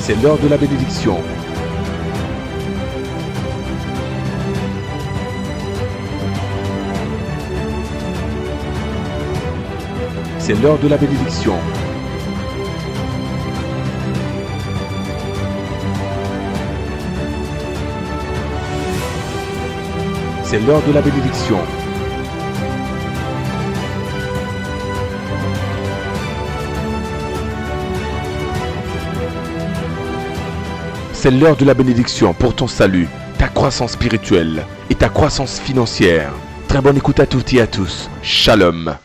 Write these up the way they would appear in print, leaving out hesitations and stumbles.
C'est l'heure de la bénédiction. C'est l'heure de la bénédiction. C'est l'heure de la bénédiction. C'est l'heure de la bénédiction pour ton salut, ta croissance spirituelle et ta croissance financière. Très bonne écoute à toutes et à tous. Shalom.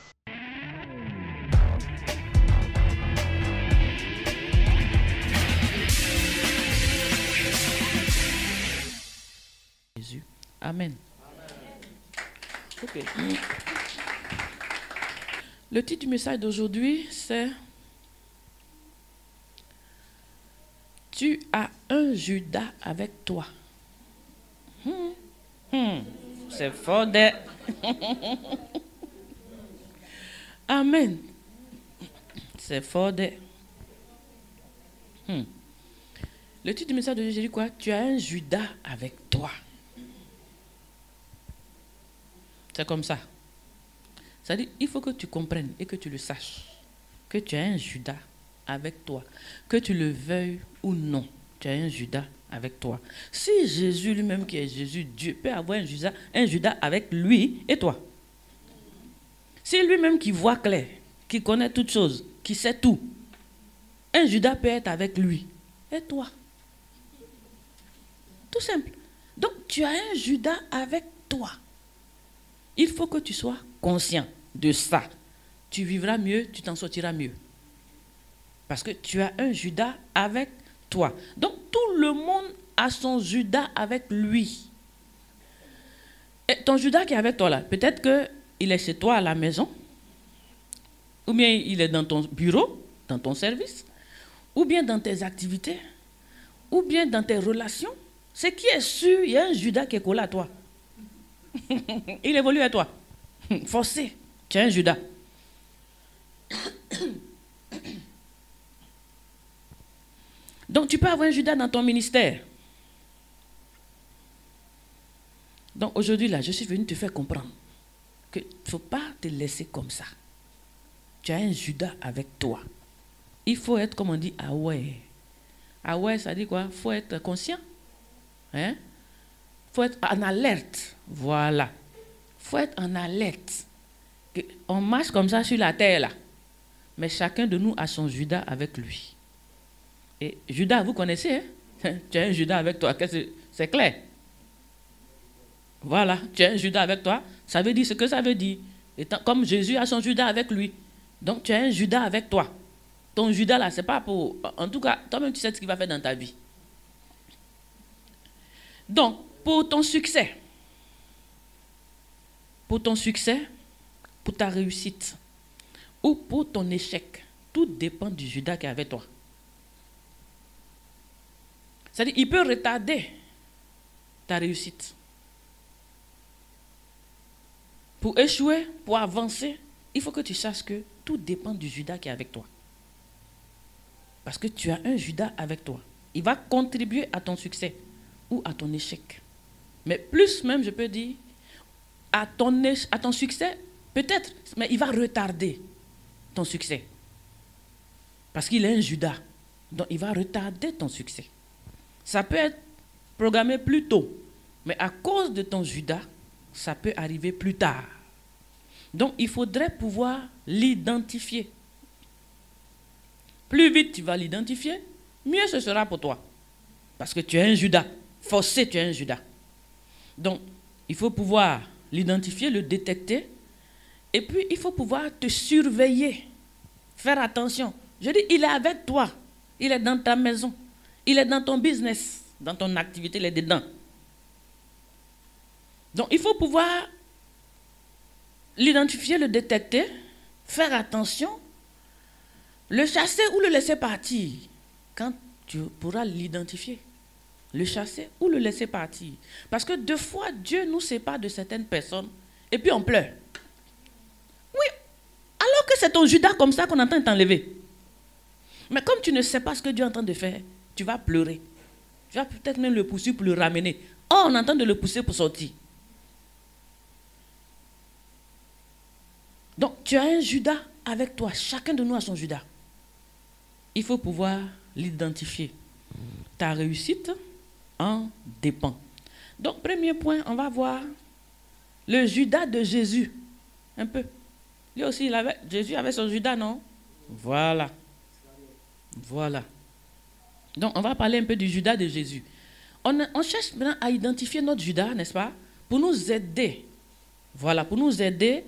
Jésus. Amen. Ok. Le titre du message d'aujourd'hui, c'est « Tu as un Judas avec toi ». C'est fort de... Amen. C'est fort de... Le titre du message d'aujourd'hui, j'ai dit quoi? Tu as un Judas avec toi. C'est comme ça. C'est-à-dire, il faut que tu comprennes et que tu le saches, que tu as un Judas avec toi, que tu le veuilles ou non, tu as un Judas avec toi. Si Jésus lui-même qui est Jésus, Dieu peut avoir un Judas avec lui et toi. Si lui-même qui voit clair, qui connaît toutes choses, qui sait tout, un Judas peut être avec lui et toi. Tout simple. Donc tu as un Judas avec toi. Il faut que tu sois conscient de ça. Tu vivras mieux, tu t'en sortiras mieux. Parce que tu as un Judas avec toi. Donc tout le monde a son Judas avec lui. Et ton Judas qui est avec toi là, peut-être qu'il est chez toi à la maison, ou bien il est dans ton bureau, dans ton service, ou bien dans tes activités, ou bien dans tes relations. Ce qui est sûr, il y a un Judas qui est collé à toi. Il évolue à toi. Forcé. Tu es un Judas. Donc tu peux avoir un Judas dans ton ministère. Donc aujourd'hui là, je suis venu te faire comprendre qu'il ne faut pas te laisser comme ça. Tu as un Judas avec toi. Il faut être, comme on dit, aware. Aware, ça dit quoi? Il faut être conscient. Hein? Il faut être en alerte. Voilà. Il faut être en alerte. On marche comme ça sur la terre là. Mais chacun de nous a son Judas avec lui. Et Judas, vous connaissez, hein? Tu as un Judas avec toi. C'est clair. Voilà. Tu as un Judas avec toi. Ça veut dire ce que ça veut dire. Et comme Jésus a son Judas avec lui. Donc tu as un Judas avec toi. Ton Judas là, c'est pas pour... En tout cas, toi-même tu sais ce qu'il va faire dans ta vie. Donc, pour ton succès, pour ta réussite ou pour ton échec, tout dépend du Judas qui est avec toi. C'est-à-dire, il peut retarder ta réussite. Pour échouer, pour avancer, il faut que tu saches que tout dépend du Judas qui est avec toi. Parce que tu as un Judas avec toi. Il va contribuer à ton succès ou à ton échec. Mais plus même, je peux dire, à ton succès, peut-être, mais il va retarder ton succès. Parce qu'il est un Judas. Donc, il va retarder ton succès. Ça peut être programmé plus tôt, mais à cause de ton Judas, ça peut arriver plus tard. Donc, il faudrait pouvoir l'identifier. Plus vite tu vas l'identifier, mieux ce sera pour toi. Parce que tu es un Judas. Forcé, tu es un Judas. Donc, il faut pouvoir l'identifier, le détecter. Et puis, il faut pouvoir te surveiller. Faire attention. Je dis, il est avec toi. Il est dans ta maison. Il est dans ton business. Dans ton activité, il est dedans. Donc, il faut pouvoir l'identifier, le détecter, faire attention, le chasser ou le laisser partir. Quand tu pourras l'identifier. Le chasser ou le laisser partir. Parce que deux fois, Dieu nous sépare de certaines personnes et puis on pleure. Oui, alors que c'est ton Judas comme ça qu'on est en train de t'enlever. Mais comme tu ne sais pas ce que Dieu est en train de faire, tu vas pleurer. Tu vas peut-être même le pousser pour le ramener. Oh, on entend de le pousser pour sortir. Donc, tu as un Judas avec toi. Chacun de nous a son Judas. Il faut pouvoir l'identifier. Ta réussite en dépend. Donc, premier point, on va voir le Judas de Jésus. Un peu. Lui aussi, Jésus avait son Judas, non? Voilà. Voilà. Donc, on va parler un peu du Judas de Jésus. On cherche maintenant à identifier notre Judas, n'est-ce pas? Pour nous aider. Voilà, pour nous aider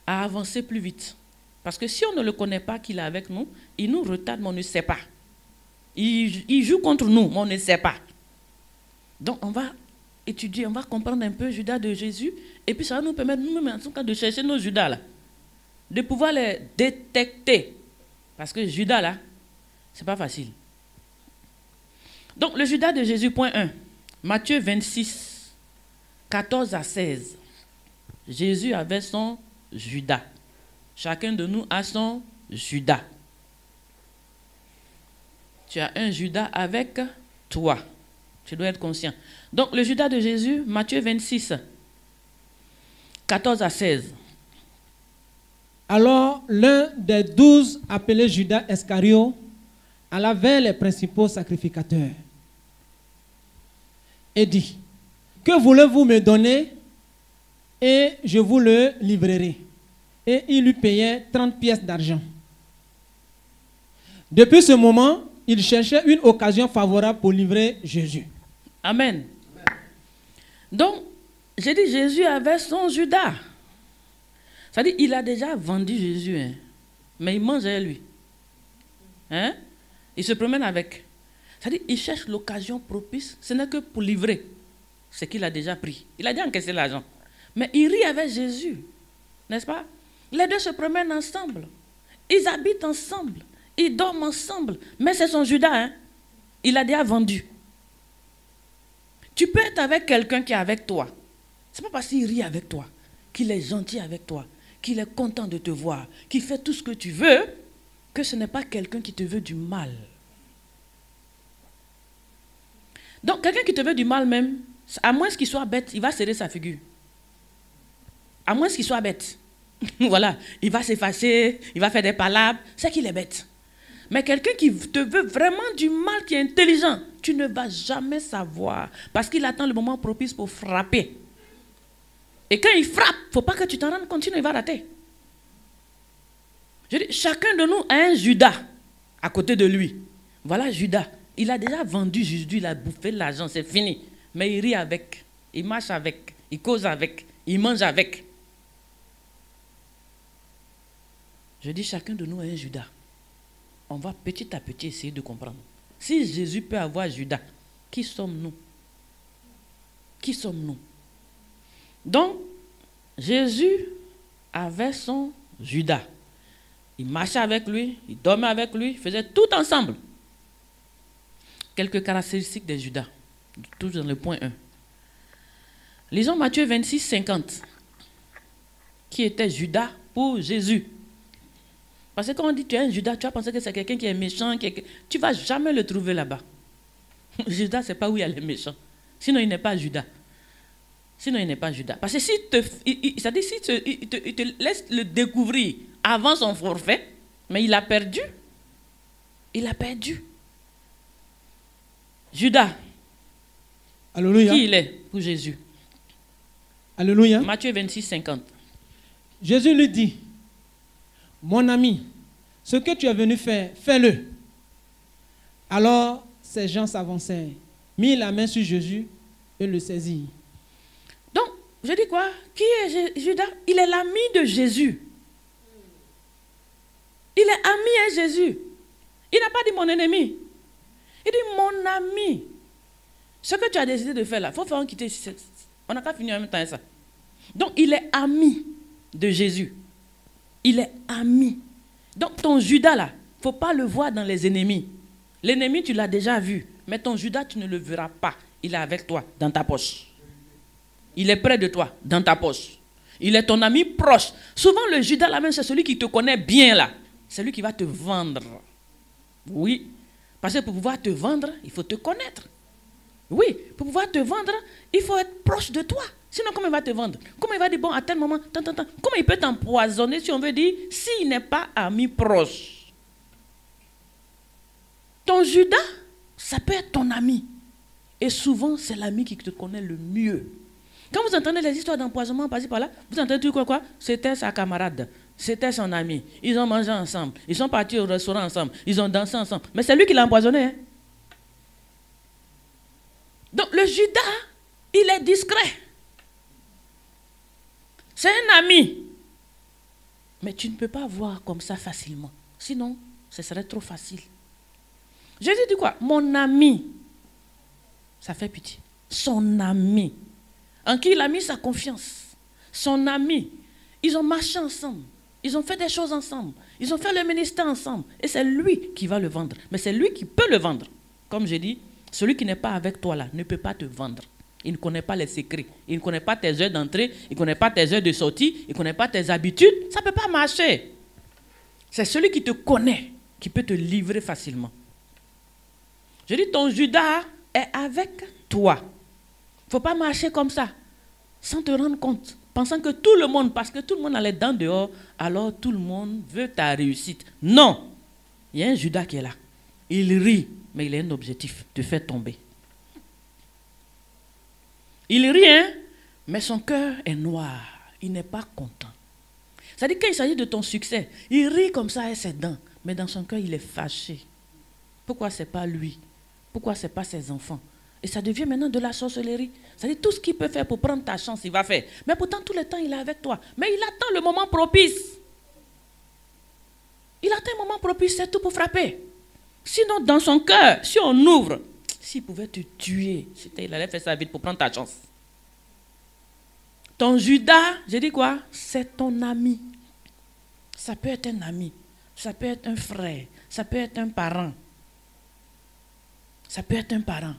à avancer plus vite. Parce que si on ne le connaît pas qu'il est avec nous, il nous retarde, mais on ne sait pas. Il joue contre nous, mais on ne sait pas. Donc, on va étudier, on va comprendre un peu Judas de Jésus, et puis ça va nous permettre, nous-mêmes, en tout cas, de chercher nos Judas, là. De pouvoir les détecter. Parce que Judas, là, c'est pas facile. Donc, le Judas de Jésus, point 1. Matthieu 26, 14 à 16. Jésus avait son Judas. Chacun de nous a son Judas. Tu as un Judas avec toi. Tu dois être conscient. Donc, le Judas de Jésus, Matthieu 26, 14 à 16. Alors, l'un des 12, appelé Judas Iscariote, alla vers les principaux sacrificateurs et dit, que voulez-vous me donner et je vous le livrerai. Et il lui payait 30 pièces d'argent. Depuis ce moment, il cherchait une occasion favorable pour livrer Jésus. Amen. Donc, j'ai dit Jésus avait son Judas. C'est-à-dire il a déjà vendu Jésus, hein, mais il mangeait lui. Hein? Il se promène avec. C'est-à-dire il cherche l'occasion propice, ce n'est que pour livrer ce qu'il a déjà pris. Il a déjà encaissé l'argent. Mais il rit avec Jésus, n'est-ce pas? Les deux se promènent ensemble. Ils habitent ensemble. Ils dorment ensemble. Mais c'est son Judas, hein? Il a déjà vendu. Tu peux être avec quelqu'un qui est avec toi. Ce n'est pas parce qu'il rit avec toi, qu'il est gentil avec toi, qu'il est content de te voir, qu'il fait tout ce que tu veux, que ce n'est pas quelqu'un qui te veut du mal. Donc, quelqu'un qui te veut du mal même, à moins qu'il soit bête, il va serrer sa figure. À moins qu'il soit bête. Voilà, il va s'effacer, il va faire des palabres, c'est qu'il est bête. Mais quelqu'un qui te veut vraiment du mal, qui est intelligent, tu ne vas jamais savoir, parce qu'il attend le moment propice pour frapper. Et quand il frappe, il ne faut pas que tu t'en rendes compte, sinon il va rater. Je dis, chacun de nous a un Judas à côté de lui. Voilà Judas. Il a déjà vendu Jésus, il a bouffé l'argent, c'est fini. Mais il rit avec, il marche avec, il cause avec, il mange avec. Je dis, chacun de nous a un Judas. On va petit à petit essayer de comprendre. Si Jésus peut avoir Judas, qui sommes-nous? Qui sommes-nous? Donc, Jésus avait son Judas. Il marchait avec lui, il dormait avec lui, il faisait tout ensemble. Quelques caractéristiques de Judas, toujours dans le point 1. Lisons Matthieu 26, 50. Qui était Judas pour Jésus? Parce que quand on dit tu es un Judas, tu vas penser que c'est quelqu'un qui est méchant. Tu ne vas jamais le trouver là-bas. Judas, ce n'est pas où il y a les méchants. Sinon, il n'est pas Judas. Sinon, il n'est pas Judas. Parce que si il te laisse le découvrir avant son forfait, mais il a perdu. Il a perdu. Judas. Alléluia. Qui il est pour Jésus? Alléluia. Matthieu 26, 50. Jésus lui dit, mon ami, ce que tu es venu faire, fais-le. Alors, ces gens s'avancèrent, mirent la main sur Jésus et le saisirent. Donc, je dis quoi? Qui est Judas? Il est l'ami de Jésus. Il est ami à Jésus. Il n'a pas dit mon ennemi. Il dit mon ami. Ce que tu as décidé de faire là, il faut faire en quitter. On n'a pas fini en même temps ça. Donc, il est ami de Jésus. Il est ami. Donc, ton Judas là, il ne faut pas le voir dans les ennemis. L'ennemi, tu l'as déjà vu. Mais ton Judas, tu ne le verras pas. Il est avec toi, dans ta poche. Il est près de toi, dans ta poche. Il est ton ami proche. Souvent, le Judas là même, c'est celui qui te connaît bien là. C'est lui qui va te vendre. Oui. Parce que pour pouvoir te vendre, il faut te connaître. Oui, pour pouvoir te vendre, il faut être proche de toi. Sinon, comment il va te vendre? Comment il va dire, bon, à tel moment, comment il peut t'empoisonner, si on veut dire, s'il n'est pas ami proche? Ton Judas, ça peut être ton ami. Et souvent, c'est l'ami qui te connaît le mieux. Quand vous entendez les histoires d'empoisonnement par-ci par-là, vous entendez quoi? C'était sa camarade, c'était son ami. Ils ont mangé ensemble, ils sont partis au restaurant ensemble, ils ont dansé ensemble. Mais c'est lui qui l'a empoisonné. Hein? Donc le Judas, il est discret. C'est un ami. Mais tu ne peux pas voir comme ça facilement. Sinon, ce serait trop facile. Jésus dit quoi? Mon ami. Ça fait pitié. Son ami. En qui il a mis sa confiance. Son ami. Ils ont marché ensemble. Ils ont fait des choses ensemble. Ils ont fait le ministère ensemble. Et c'est lui qui va le vendre. Mais c'est lui qui peut le vendre. Comme je dis, celui qui n'est pas avec toi là ne peut pas te vendre. Il ne connaît pas les secrets. Il ne connaît pas tes heures d'entrée. Il ne connaît pas tes heures de sortie. Il ne connaît pas tes habitudes. Ça ne peut pas marcher. C'est celui qui te connaît qui peut te livrer facilement. Je dis, ton Judas est avec toi. Il ne faut pas marcher comme ça, sans te rendre compte, pensant que tout le monde, parce que tout le monde a les dents dehors, alors tout le monde veut ta réussite. Non, il y a un Judas qui est là. Il rit, mais il a un objectif, te faire tomber. Il rit, hein, mais son cœur est noir. Il n'est pas content. C'est-à-dire qu'il s'agit de ton succès. Il rit comme ça avec ses dents, mais dans son cœur, il est fâché. Pourquoi ce n'est pas lui? Pourquoi ce n'est pas ses enfants? Et ça devient maintenant de la sorcellerie. C'est-à-dire tout ce qu'il peut faire pour prendre ta chance, il va faire. Mais pourtant, tout le temps, il est avec toi. Mais il attend le moment propice. Il attend un moment propice, c'est tout pour frapper. Sinon, dans son cœur, si on ouvre, s'il pouvait te tuer, il allait faire ça vite pour prendre ta chance. Ton Judas, j'ai dit quoi? C'est ton ami. Ça peut être un ami, ça peut être un frère, ça peut être un parent. Ça peut être un parent.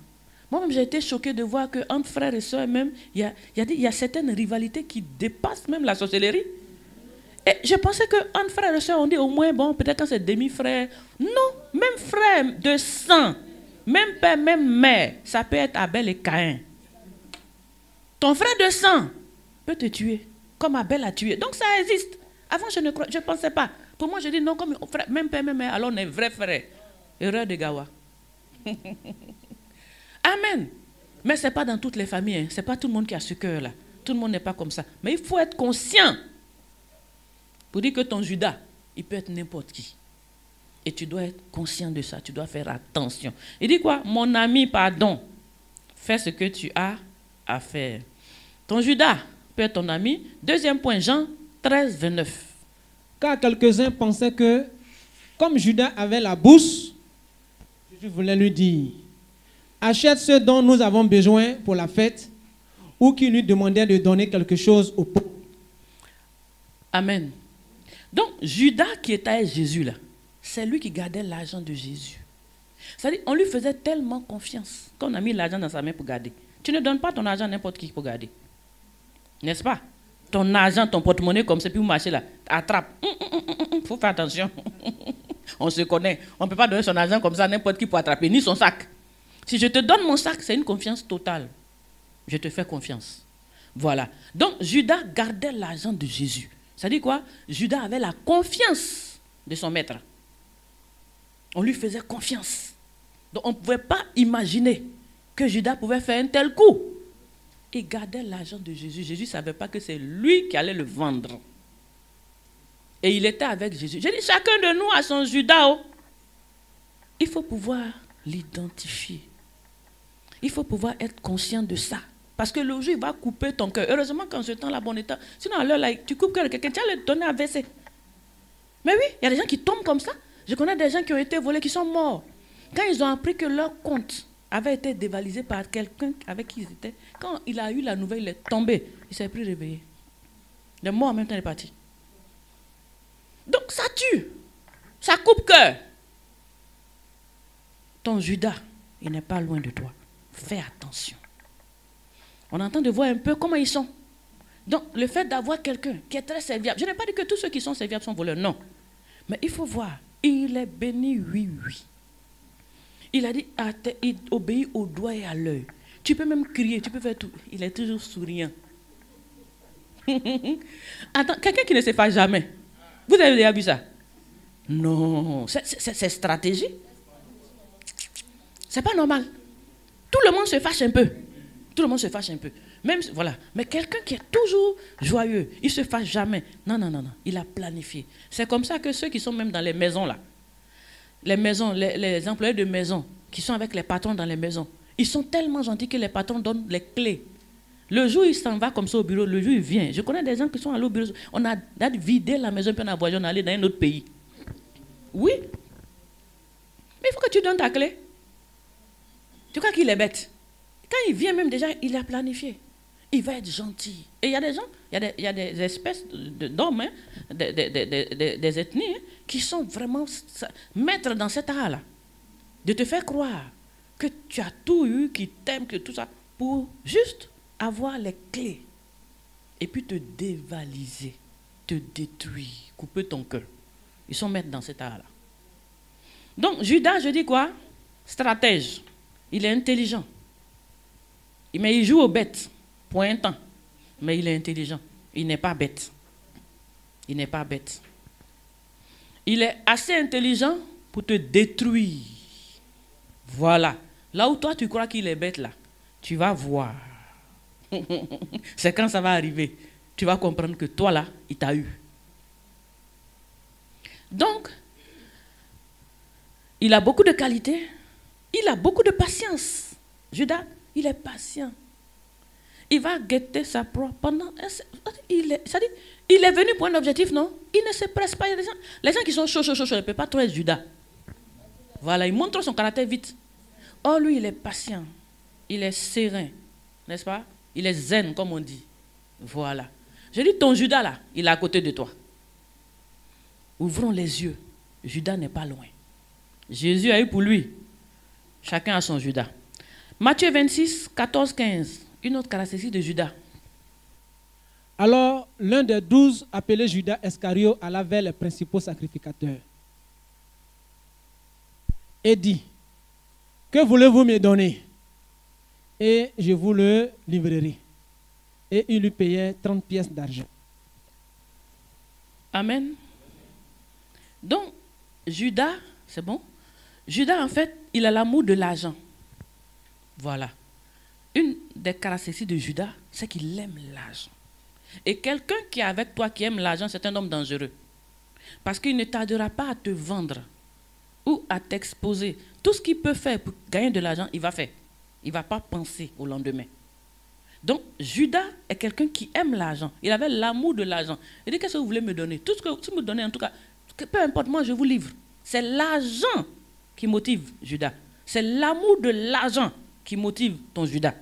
Moi-même, j'ai été choquée de voir qu'entre frères et sœurs, même, il y a certaines rivalités qui dépassent même la sorcellerie. Et je pensais qu'entre frères et sœurs, on dit au moins, bon, peut-être quand c'est demi-frère. Non, même frère de sang, même père, même mère, ça peut être Abel et Caïn. Ton frère de sang peut te tuer, comme Abel a tué. Donc ça existe. Avant, je ne pensais pas. Pour moi, je dis non, comme frère, même père, même mère, alors on est vrai frère. Erreur de Gawa. Amen. Mais ce n'est pas dans toutes les familles. Hein. Ce n'est pas tout le monde qui a ce cœur-là. Tout le monde n'est pas comme ça. Mais il faut être conscient. Pour dire que ton Judas, il peut être n'importe qui. Et tu dois être conscient de ça. Tu dois faire attention. Il dit quoi? Mon ami, pardon. Fais ce que tu as à faire. Ton Judas peut être ton ami. Deuxième point, Jean 13, 29. Car quelques-uns pensaient que, comme Judas avait la bourse, je voulais lui dire, achète ce dont nous avons besoin pour la fête, ou qui lui demandait de donner quelque chose aux pauvres. Amen. Donc, Judas qui était avec Jésus là, c'est lui qui gardait l'argent de Jésus. C'est-à-dire, on lui faisait tellement confiance qu'on a mis l'argent dans sa main pour garder. Tu ne donnes pas ton argent à n'importe qui pour garder. N'est-ce pas? Ton argent, ton porte-monnaie comme c'est puis vous marchez là, attrape. Faut faire attention. On se connaît. On ne peut pas donner son argent comme ça à n'importe qui pour attraper, ni son sac. Si je te donne mon sac, c'est une confiance totale. Je te fais confiance. Voilà. Donc, Judas gardait l'argent de Jésus. Ça dit quoi? Judas avait la confiance de son maître. On lui faisait confiance. Donc, on ne pouvait pas imaginer que Judas pouvait faire un tel coup. Il gardait l'argent de Jésus. Jésus ne savait pas que c'est lui qui allait le vendre. Et il était avec Jésus. J'ai dit, chacun de nous a son Judas. Oh. Il faut pouvoir l'identifier. Il faut pouvoir être conscient de ça. Parce que le jour, il va couper ton cœur. Heureusement, quand je tends la bonne état. Sinon, à l'heure, là, tu coupes le cœur de quelqu'un, tu vas le donner à verser. Mais oui, il y a des gens qui tombent comme ça. Je connais des gens qui ont été volés, qui sont morts. Quand ils ont appris que leur compte avait été dévalisé par quelqu'un avec qui ils étaient, quand il a eu la nouvelle, il est tombé. Il s'est pris réveillé. Il est mort en même temps, il est parti. Donc, ça tue. Ça coupe cœur. Ton Judas, il n'est pas loin de toi. Fais attention. On entend de voir un peu comment ils sont. Donc, le fait d'avoir quelqu'un qui est très serviable, je n'ai pas dit que tous ceux qui sont serviables sont voleurs, non. Mais il faut voir, il est béni, oui, oui. Il a dit, il obéit au doigt et à l'œil. Tu peux même crier, tu peux faire tout. Il est toujours souriant. Attends, quelqu'un qui ne se fâche jamais. Vous avez déjà vu ça? Non, c'est stratégie. C'est pas normal. Tout le monde se fâche un peu. Tout le monde se fâche un peu. Même, voilà. Mais quelqu'un qui est toujours joyeux, il ne se fâche jamais. Non, non, non, non. Il a planifié. C'est comme ça que ceux qui sont même dans les maisons, là, les maisons, les employés de maison, qui sont avec les patrons dans les maisons, ils sont tellement gentils que les patrons donnent les clés. Le jour où il s'en va comme ça au bureau, le jour où il vient. Je connais des gens qui sont allés au bureau. On a vidé la maison, puis on a voyagé, on est allé dans un autre pays. Oui. Mais il faut que tu donnes ta clé. Tu crois qu'il est bête? Quand il vient même déjà, il a planifié. Il va être gentil. Et il y a des gens, il y a des espèces d'hommes, hein, des ethnies, hein, qui sont vraiment maîtres dans cet art-là. De te faire croire que tu as tout eu, qu'ils t'aiment, que tout ça, pour juste avoir les clés. Et puis te dévaliser, te détruire, couper ton cœur. Ils sont maîtres dans cet art-là. Donc, Judas, je dis quoi? Stratège. Il est intelligent. Mais il joue aux bêtes pour un temps. Mais il est intelligent. Il n'est pas bête. Il n'est pas bête. Il est assez intelligent pour te détruire. Voilà. Là où toi tu crois qu'il est bête là, tu vas voir. C'est quand ça va arriver. Tu vas comprendre que toi là, il t'a eu. Donc, il a beaucoup de qualités. Il a beaucoup de patience. Judas, il est patient. Il va guetter sa proie pendant... il est venu pour un objectif, non? Il ne se presse pas. Les gens qui sont chauds, ne peuvent pas trop être Judas. Voilà, il montre son caractère vite. Oh, lui, il est patient. Il est serein. N'est-ce pas? Il est zen, comme on dit. Voilà. Je dis, ton Judas, là, il est à côté de toi. Ouvrons les yeux. Judas n'est pas loin. Jésus a eu pour lui. Chacun a son Judas. Matthieu 26, 14, 15. Une autre caractéristique de Judas. Alors, l'un des 12, appelé Judas Iscariote, alla vers les principaux sacrificateurs et dit, que voulez-vous me donner? Et je vous le livrerai. Et il lui payait 30 pièces d'argent. Amen. Donc, Judas, c'est bon? Judas, en fait, il a l'amour de l'argent. Voilà. Une des caractéristiques de Judas, c'est qu'il aime l'argent. Et quelqu'un qui est avec toi, qui aime l'argent, c'est un homme dangereux. Parce qu'il ne tardera pas à te vendre ou à t'exposer. Tout ce qu'il peut faire pour gagner de l'argent, il va faire. Il ne va pas penser au lendemain. Donc, Judas est quelqu'un qui aime l'argent. Il avait l'amour de l'argent. Il dit, qu'est-ce que vous voulez me donner? Tout ce que vous me donnez, en tout cas, peu importe, moi, je vous livre. C'est l'argent qui motive Judas. C'est l'amour de l'argent qui motive ton Judas.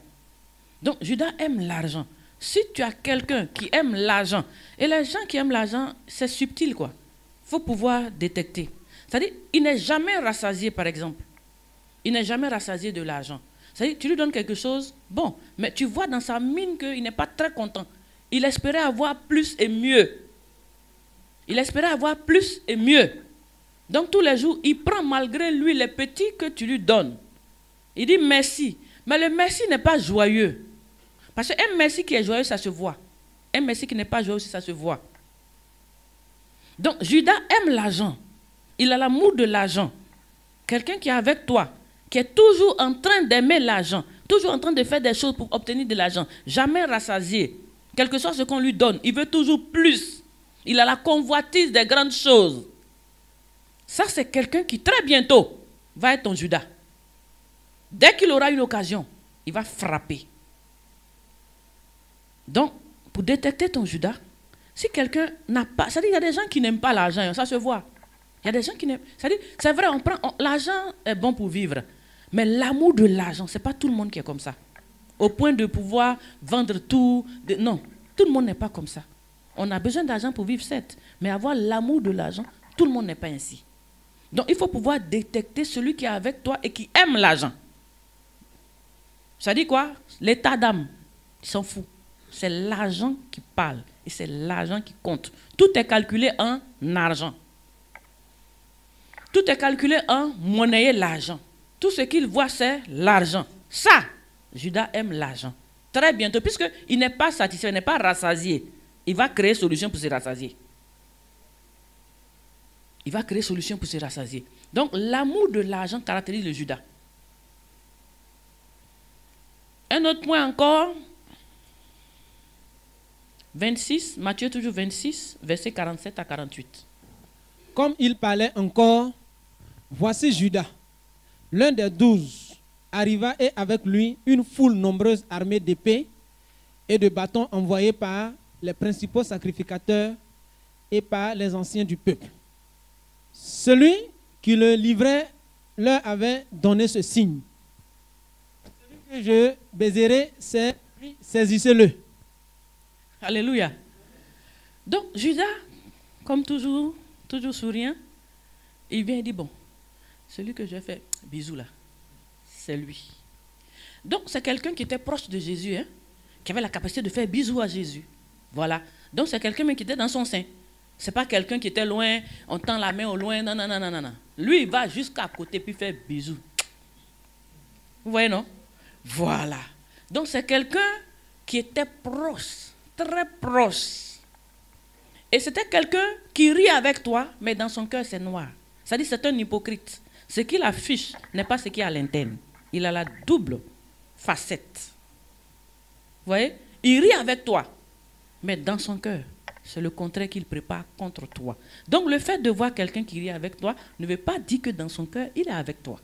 Donc, Judas aime l'argent. Si tu as quelqu'un qui aime l'argent, et les gens qui aiment l'argent, c'est subtil, quoi. Il faut pouvoir détecter. C'est-à-dire, il n'est jamais rassasié, par exemple. Il n'est jamais rassasié de l'argent. C'est-à-dire, tu lui donnes quelque chose, bon, mais tu vois dans sa mine qu'il n'est pas très content. Il espérait avoir plus et mieux. Il espérait avoir plus et mieux. Donc, tous les jours, il prend malgré lui les petits que tu lui donnes. Il dit merci. Mais le merci n'est pas joyeux. Parce qu'un merci qui est joyeux, ça se voit. Un merci qui n'est pas joyeux, ça se voit. Donc, Judas aime l'argent. Il a l'amour de l'argent. Quelqu'un qui est avec toi, qui est toujours en train d'aimer l'argent, toujours en train de faire des choses pour obtenir de l'argent, jamais rassasié. Quel que soit ce qu'on lui donne, il veut toujours plus. Il a la convoitise des grandes choses. Ça, c'est quelqu'un qui, très bientôt, va être ton Judas. Dès qu'il aura une occasion, il va frapper. Donc, pour détecter ton Judas, si quelqu'un n'a pas... C'est-à-dire qu'il y a des gens qui n'aiment pas l'argent, ça se voit. Il y a des gens qui n'aiment... C'est-à-dire, c'est vrai, l'argent est bon pour vivre, mais l'amour de l'argent, ce n'est pas tout le monde qui est comme ça. Au point de pouvoir vendre tout... Non, tout le monde n'est pas comme ça. On a besoin d'argent pour vivre, certes, mais avoir l'amour de l'argent, tout le monde n'est pas ainsi. Donc, il faut pouvoir détecter celui qui est avec toi et qui aime l'argent. Ça dit quoi? L'état d'âme, ils s'en foutent. C'est l'argent qui parle et c'est l'argent qui compte. Tout est calculé en argent. Tout est calculé en monnayer l'argent. tout ce qu'il voit, c'est l'argent. Ça, Judas aime l'argent. Très bientôt, puisqu'il n'est pas satisfait, il n'est pas rassasié, il va créer solution pour se rassasier. Il va créer solution pour se rassasier. Donc, l'amour de l'argent caractérise le Judas. Un autre point encore. 26, Matthieu toujours 26, versets 47 à 48. Comme il parlait encore, voici Judas, l'un des 12, arriva et avec lui une foule nombreuse armée d'épées et de bâtons envoyés par les principaux sacrificateurs et par les anciens du peuple. Celui qui le livrait leur avait donné ce signe. Celui que je baiserai, c'est lui, saisissez-le. Alléluia. Donc, Judas, comme toujours souriant, il vient et dit, bon, celui que je fais bisous là, c'est lui. Donc, c'est quelqu'un qui était proche de Jésus, hein, qui avait la capacité de faire bisous à Jésus. Voilà. Donc, c'est quelqu'un qui était dans son sein. Ce n'est pas quelqu'un qui était loin, on tend la main au loin, non, non, non, non, non. Lui, il va jusqu'à côté puis faire bisous. Vous voyez, non? Voilà. Donc, c'est quelqu'un qui était proche, très proche. Et c'était quelqu'un qui rit avec toi, mais dans son cœur, c'est noir. C'est-à-dire, c'est un hypocrite. Ce qu'il affiche n'est pas ce qu'il y a à l'interne. Il a la double facette. Vous voyez? Il rit avec toi, mais dans son cœur, c'est le contraire qu'il prépare contre toi. Donc, le fait de voir quelqu'un qui rit avec toi ne veut pas dire que dans son cœur, il est avec toi.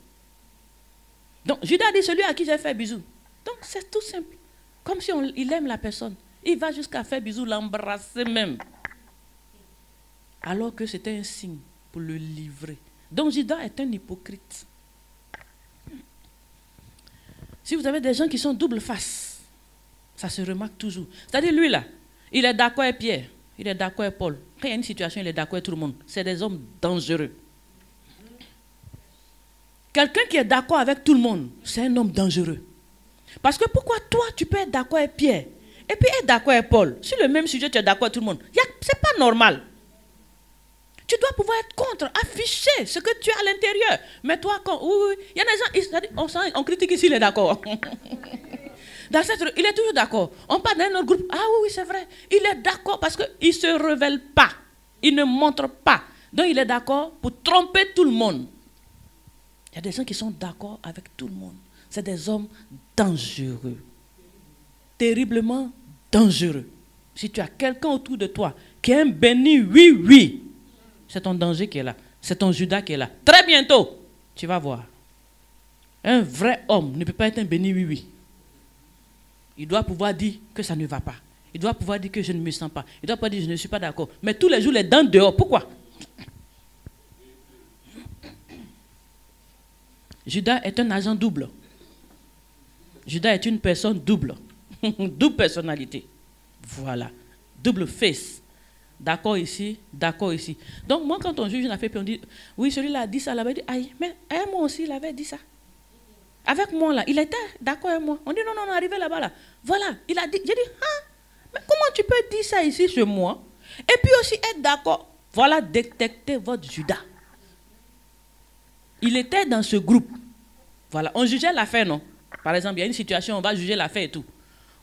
Donc, Judas dit, celui à qui j'ai fait bisous. Donc, c'est tout simple. Comme si il aime la personne. Il va jusqu'à faire bisous, l'embrasser même. Alors que c'était un signe pour le livrer. Donc, Judas est un hypocrite. Si vous avez des gens qui sont double face, ça se remarque toujours. C'est-à-dire, lui là, il est d'accord avec Pierre, il est d'accord avec Paul. Quand il y a une situation, il est d'accord avec tout le monde. C'est des hommes dangereux. Quelqu'un qui est d'accord avec tout le monde, c'est un homme dangereux. Parce que pourquoi toi, tu peux être d'accord avec Pierre et puis être d'accord avec Paul? Sur le même sujet, tu es d'accord avec tout le monde. Ce n'est pas normal. Tu dois pouvoir être contre, afficher ce que tu as à l'intérieur. Mais toi, oui, il y a des gens, on critique ici, il est d'accord. Il est toujours d'accord. On parle d'un autre groupe. Ah oui, c'est vrai. Il est d'accord parce qu'il ne se révèle pas. Il ne montre pas. Donc il est d'accord pour tromper tout le monde. Il y a des gens qui sont d'accord avec tout le monde. C'est des hommes dangereux. Terriblement dangereux. Si tu as quelqu'un autour de toi qui est un béni, oui, oui, c'est ton danger qui est là. C'est ton Judas qui est là. Très bientôt, tu vas voir. Un vrai homme ne peut pas être un béni, oui, oui. Il doit pouvoir dire que ça ne va pas. Il doit pouvoir dire que je ne me sens pas. Il doit pouvoir dire que je ne suis pas d'accord. Mais tous les jours, les dents dehors. Pourquoi? Judas est un agent double. Judas est une personne double. Double personnalité. Voilà. Double face. D'accord ici, d'accord ici. Donc moi, quand on juge une affaire, puis on dit, oui, celui-là a dit ça, là-bas, il dit, aïe, mais moi aussi, il avait dit ça. Avec moi, là, il était d'accord avec moi. On dit, non, non, non, arrivé là-bas, là. Voilà, il a dit, j'ai dit, ah, mais comment tu peux dire ça ici chez moi? Et puis aussi être d'accord. Voilà, détecter votre Judas. Il était dans ce groupe. Voilà, on jugeait l'affaire, non? Par exemple, il y a une situation, on va juger l'affaire et tout.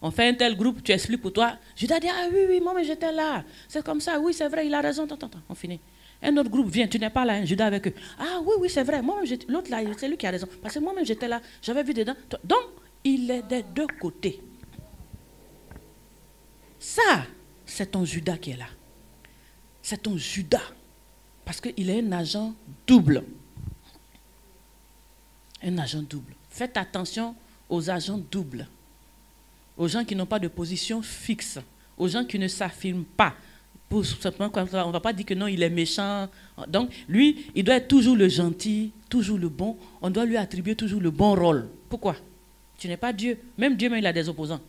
On fait un tel groupe, tu expliques pour toi. Judas dit, ah oui, oui, moi, mais j'étais là. C'est comme ça, oui, c'est vrai, il a raison. Attends, on finit. Un autre groupe vient, tu n'es pas là, hein, Judas avec eux. Ah oui, oui, c'est vrai, moi, l'autre là, c'est lui qui a raison. Parce que moi-même, j'étais là, j'avais vu dedans. Donc, il est des deux côtés. Ça, c'est ton Judas qui est là. C'est ton Judas. Parce qu'il est un agent double. Un agent double. Faites attention aux agents doubles. Aux gens qui n'ont pas de position fixe. Aux gens qui ne s'affirment pas. Pour simplement comme ça, on ne va pas dire que non, il est méchant. Donc, lui, il doit être toujours le gentil, toujours le bon. On doit lui attribuer toujours le bon rôle. Pourquoi? Tu n'es pas Dieu. Même Dieu, même, il a des opposants.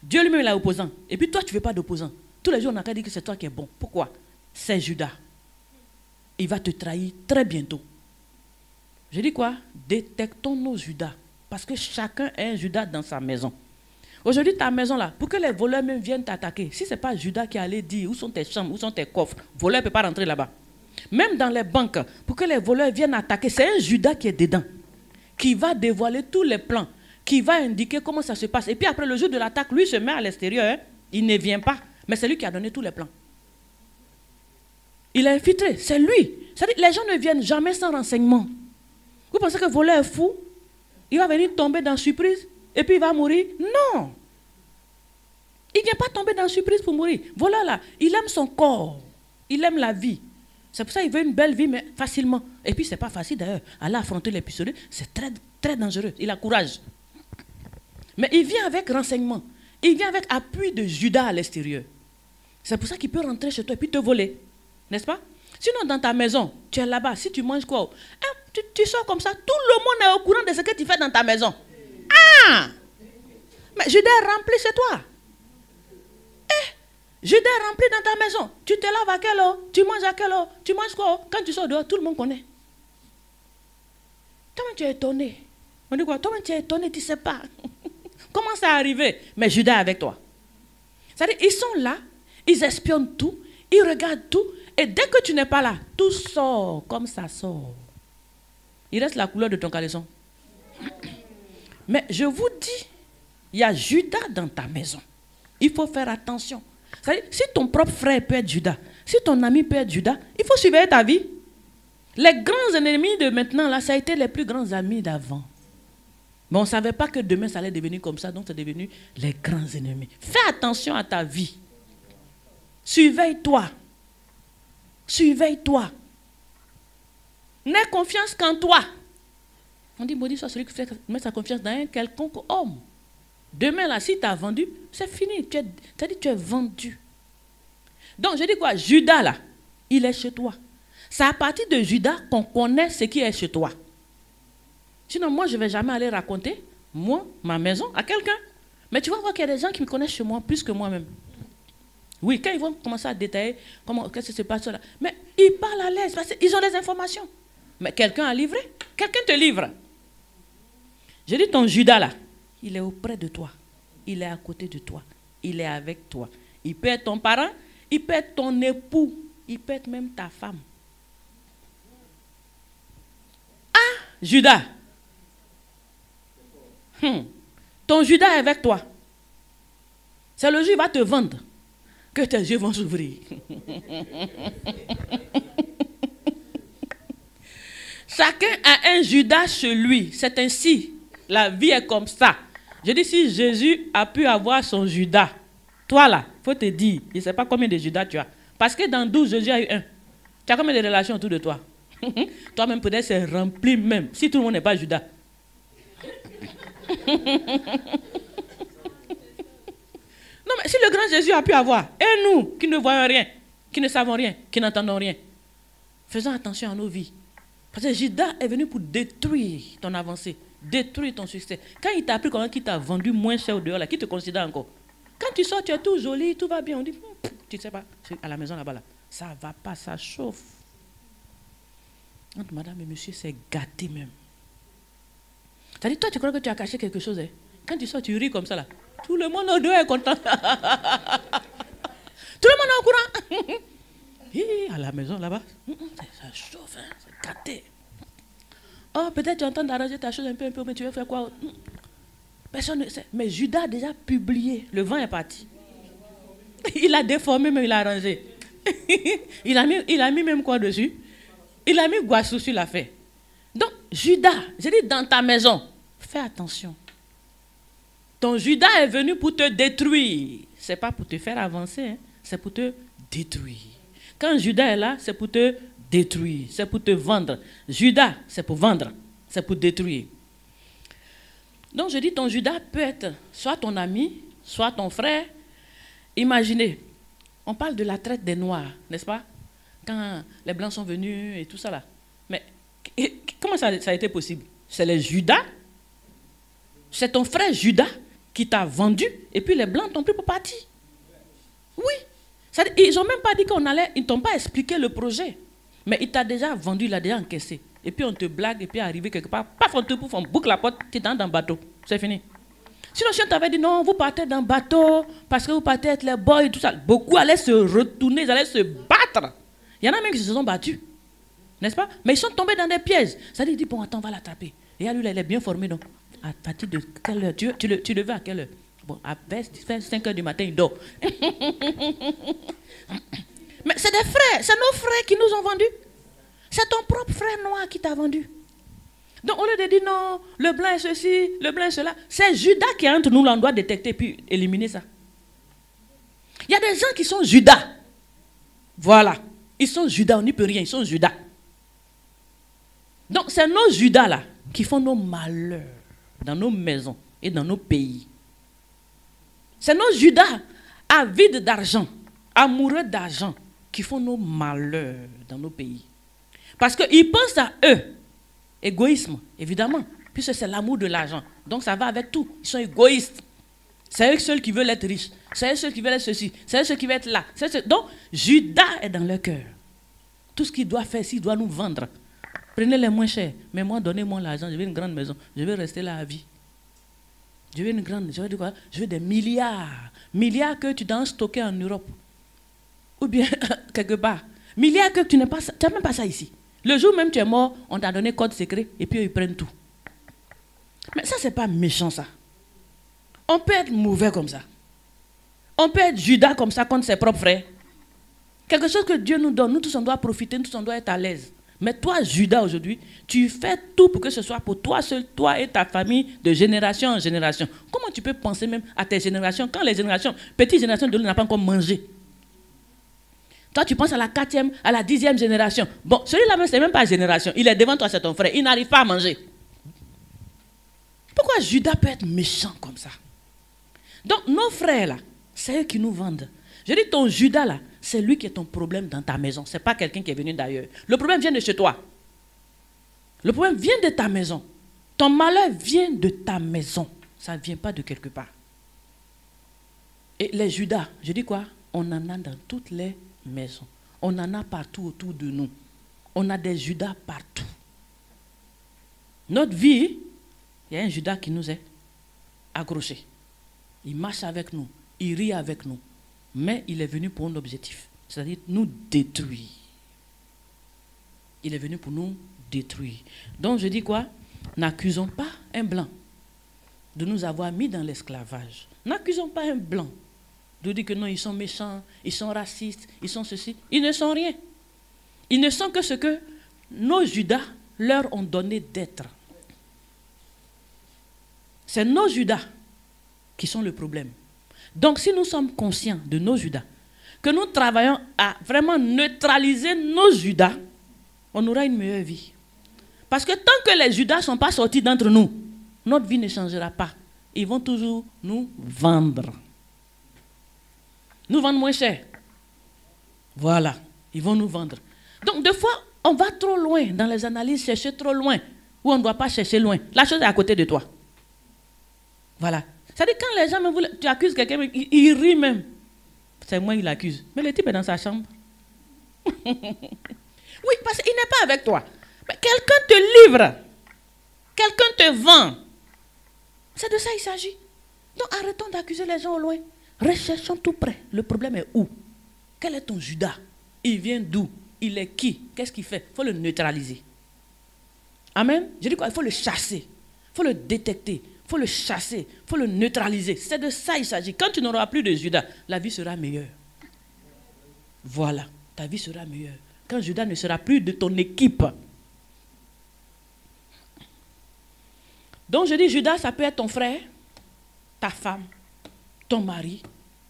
Dieu lui-même, il a opposant. Et puis toi, tu ne veux pas d'opposant. Tous les jours, on n'a qu'à dire que c'est toi qui es bon. Pourquoi? C'est Judas. Il va te trahir très bientôt. Je dis quoi? Détectons nos Judas. Parce que chacun est un Judas dans sa maison. Aujourd'hui, ta maison là, pour que les voleurs même viennent t'attaquer, si ce n'est pas Judas qui allait dire où sont tes chambres, où sont tes coffres, le voleur ne peut pas rentrer là-bas. Même dans les banques, pour que les voleurs viennent attaquer, c'est un Judas qui est dedans, qui va dévoiler tous les plans, qui va indiquer comment ça se passe. Et puis après, le jour de l'attaque, lui se met à l'extérieur, hein. Il ne vient pas, mais c'est lui qui a donné tous les plans. Il a infiltré, c'est lui. C'est-à-dire, les gens ne viennent jamais sans renseignement. Vous pensez que le voleur est fou? Il va venir tomber dans surprise et puis il va mourir? Non. Il ne vient pas tomber dans surprise pour mourir. Voilà là, il aime son corps. Il aime la vie. C'est pour ça qu'il veut une belle vie, mais facilement. Et puis, ce n'est pas facile d'ailleurs. Aller affronter les pistolets, c'est très, très dangereux. Il a courage. Mais il vient avec renseignement. Il vient avec appui de Judas à l'extérieur. C'est pour ça qu'il peut rentrer chez toi et puis te voler. N'est-ce pas? Sinon, dans ta maison, tu es là-bas. Si tu manges quoi? Hein, tu sors comme ça. Tout le monde est au courant de ce que tu fais dans ta maison. Ah! Mais Judas est rempli chez toi. Judas est rempli dans ta maison. Tu te laves à quelle heure? Tu manges à quelle heure? Tu manges quoi? Quand tu sors dehors, tout le monde connaît. Toi-même, tu es étonné. On dit quoi? Toi-même, tu es étonné, tu ne sais pas. Comment ça est arrivé? Mais Judas est avec toi. C'est-à-dire, ils sont là, ils espionnent tout, ils regardent tout, et dès que tu n'es pas là, tout sort comme ça sort. Il reste la couleur de ton caleçon. Mais je vous dis, il y a Judas dans ta maison. Il faut faire attention. C'est-à-dire, si ton propre frère peut être Judas, si ton ami peut être Judas, il faut surveiller ta vie. Les grands ennemis de maintenant, là, ça a été les plus grands amis d'avant. Mais on ne savait pas que demain, ça allait devenir comme ça, donc c'est devenu les grands ennemis. Fais attention à ta vie. Surveille-toi. Surveille-toi. N'aie confiance qu'en toi. On dit, maudit soit celui qui met sa confiance dans un quelconque homme. Demain, là, si tu as vendu, c'est fini. C'est-à-dire tu es vendu. Donc, je dis quoi? Judas, là, il est chez toi. C'est à partir de Judas qu'on connaît ce qui est chez toi. Sinon, moi, je ne vais jamais aller raconter, moi, ma maison, à quelqu'un. Mais tu vas voir qu'il y a des gens qui me connaissent chez moi plus que moi-même. Oui, quand ils vont commencer à détailler qu'est-ce qui se passe là. Mais ils parlent à l'aise parce qu'ils ont des informations. Mais quelqu'un a livré. Quelqu'un te livre. Je dis, ton Judas, là, il est auprès de toi. Il est à côté de toi. Il est avec toi. Il peut être ton parent, il peut être ton époux, il peut être même ta femme. Ah, Judas. Ton Judas est avec toi. C'est le jour où il va te vendre que tes yeux vont s'ouvrir. Chacun a un Judas chez lui. C'est ainsi. La vie est comme ça. Je dis, si Jésus a pu avoir son Judas, toi là, il faut te dire, je ne sais pas combien de Judas tu as. Parce que dans 12, Jésus a eu un. Tu as combien de relations autour de toi? Toi-même, peut-être, c'est rempli même. Si tout le monde n'est pas Judas. Non, mais si le grand Jésus a pu avoir, et nous, qui ne voyons rien, qui ne savons rien, qui n'entendons rien, faisons attention à nos vies. Parce que Judas est venu pour détruire ton avancée, détruire ton succès. Quand il t'a appris comment il t'a vendu moins cher au dehors, là, qui te considère encore? Quand tu sors, tu es tout joli, tout va bien. On dit, tu ne sais pas, à la maison là-bas, là, ça ne va pas, ça chauffe. Entre madame et monsieur, c'est gâté même. C'est-à-dire, toi, tu crois que tu as caché quelque chose. Hein? Quand tu sors, tu ris comme ça, là. Tout le monde au dehors est content. Tout le monde est au courant. Et à la maison, là-bas, ça chauffe, hein? C'est gâté. Oh, peut-être tu es en train d'arranger ta chose un peu, mais tu veux faire quoi? Personne ne sait. Mais Judas a déjà publié. Le vent est parti. Il a déformé, mais il a arrangé. il a mis même quoi dessus? Il a mis Guassou sur l'affaire. Donc, Judas, j'ai dit dans ta maison, fais attention. Ton Judas est venu pour te détruire. Ce n'est pas pour te faire avancer, hein. C'est pour te détruire. Quand Judas est là, c'est pour te détruire, c'est pour te vendre. Judas, c'est pour vendre, c'est pour détruire. Donc, je dis, ton Judas peut être soit ton ami, soit ton frère. Imaginez, on parle de la traite des Noirs, n'est-ce pas? Quand les Blancs sont venus et tout ça là. Mais comment ça a été possible? C'est les Judas. C'est ton frère Judas qui t'a vendu et puis les Blancs t'ont pris pour parti. Oui. Ils n'ont même pas dit qu'on allait, ils ne t'ont pas expliqué le projet. Mais il t'a déjà vendu, il a déjà encaissé. Et puis on te blague et puis arrivé quelque part, paf, on te bouffe, on boucle la porte, tu es dans le bateau. C'est fini. Sinon, si on t'avait dit non, vous partez dans le bateau parce que vous partez être les boys et tout ça, beaucoup allaient se retourner, ils allaient se battre. Il y en a même qui se sont battus. N'est-ce pas? Mais ils sont tombés dans des pièges. Ça dit, bon, attends, on va l'attraper. Et à lui, il est bien formé, donc. À partir de quelle heure? Tu le veux à quelle heure? Bon, à 5 heures du matin, il dort. Mais c'est des frères, c'est nos frères qui nous ont vendus. C'est ton propre frère noir qui t'a vendu. Donc, au lieu de dire non, le blanc est ceci, le blanc est cela, c'est Judas qui est entre nous, là, on doit détecter puis éliminer ça. Il y a des gens qui sont Judas. Voilà. Ils sont Judas, on n'y peut rien, ils sont Judas. Donc, c'est nos Judas là qui font nos malheurs dans nos maisons et dans nos pays. C'est nos Judas avides d'argent, amoureux d'argent, qui font nos malheurs dans nos pays. Parce qu'ils pensent à eux. Égoïsme, évidemment, puisque c'est l'amour de l'argent. Donc, ça va avec tout. Ils sont égoïstes. C'est eux seuls qui veulent être riches. C'est eux seuls qui veulent être ceci. C'est eux seuls qui veulent être là. Donc, Judas est dans leur cœur. Tout ce qu'il doit faire, s'il doit nous vendre, prenez les moins chers. Mais moi, donnez-moi l'argent. Je veux une grande maison. Je veux rester là à vie. Je veux une grande. Je veux quoi? Je veux des milliards. Milliards que tu dois stocker en Europe. Ou bien, quelque part. Milliards que tu n'as même pas ça ici. Le jour même tu es mort, on t'a donné code secret et puis ils prennent tout. Mais ça, c'est pas méchant, ça. On peut être mauvais comme ça. On peut être Judas comme ça contre ses propres frères. Quelque chose que Dieu nous donne, nous tous on doit profiter, nous tous on doit être à l'aise. Mais toi, Judas, aujourd'hui, tu fais tout pour que ce soit pour toi seul, toi et ta famille, de génération en génération. Comment tu peux penser même à tes générations quand les générations, petites générations de l'autre n'ont pas encore mangé? Toi, tu penses à la 4e, à la 10e génération. Bon, celui-là, même, c'est même pas génération. Il est devant toi, c'est ton frère. Il n'arrive pas à manger. Pourquoi Judas peut être méchant comme ça? Donc, nos frères, là, c'est eux qui nous vendent. Je dis, ton Judas, là, c'est lui qui est ton problème dans ta maison. Ce n'est pas quelqu'un qui est venu d'ailleurs. Le problème vient de chez toi. Le problème vient de ta maison. Ton malheur vient de ta maison. Ça ne vient pas de quelque part. Et les Judas, je dis quoi? On en a dans toutes les maison. On en a partout autour de nous. On a des Judas partout. Notre vie, il y a un Judas qui nous est accroché. Il marche avec nous, il rit avec nous, mais il est venu pour un objectif, c'est-à-dire nous détruire. Il est venu pour nous détruire. Donc je dis quoi? N'accusons pas un blanc de nous avoir mis dans l'esclavage. N'accusons pas un blanc de dire que non, ils sont méchants, ils sont racistes, ils sont ceci. Ils ne sont rien. Ils ne sont que ce que nos Judas leur ont donné d'être. C'est nos Judas qui sont le problème. Donc si nous sommes conscients de nos Judas, que nous travaillons à vraiment neutraliser nos Judas, on aura une meilleure vie. Parce que tant que les Judas ne sont pas sortis d'entre nous, notre vie ne changera pas. Ils vont toujours nous vendre. Nous vendre moins cher. Voilà, ils vont nous vendre. Donc, des fois, on va trop loin dans les analyses, chercher trop loin, où on ne doit pas chercher loin. La chose est à côté de toi. Voilà. C'est-à-dire, quand les gens me voulaient, tu accuses quelqu'un, il rit même. C'est moi qui l'accuse. Mais le type est dans sa chambre. Oui, parce qu'il n'est pas avec toi. Mais quelqu'un te livre. Quelqu'un te vend. C'est de ça qu'il s'agit. Donc, arrêtons d'accuser les gens au loin. Recherchons tout près. Le problème est où? Quel est ton Judas? Il vient d'où? Il est qui? Qu'est-ce qu'il fait? Il faut le neutraliser. Amen. Je dis quoi? Il faut le chasser. Il faut le détecter. Il faut le chasser. Il faut le neutraliser. C'est de ça qu'il s'agit. Quand tu n'auras plus de Judas, la vie sera meilleure. Voilà. Ta vie sera meilleure. Quand Judas ne sera plus de ton équipe. Donc je dis, Judas, ça peut être ton frère, ta femme, ton mari,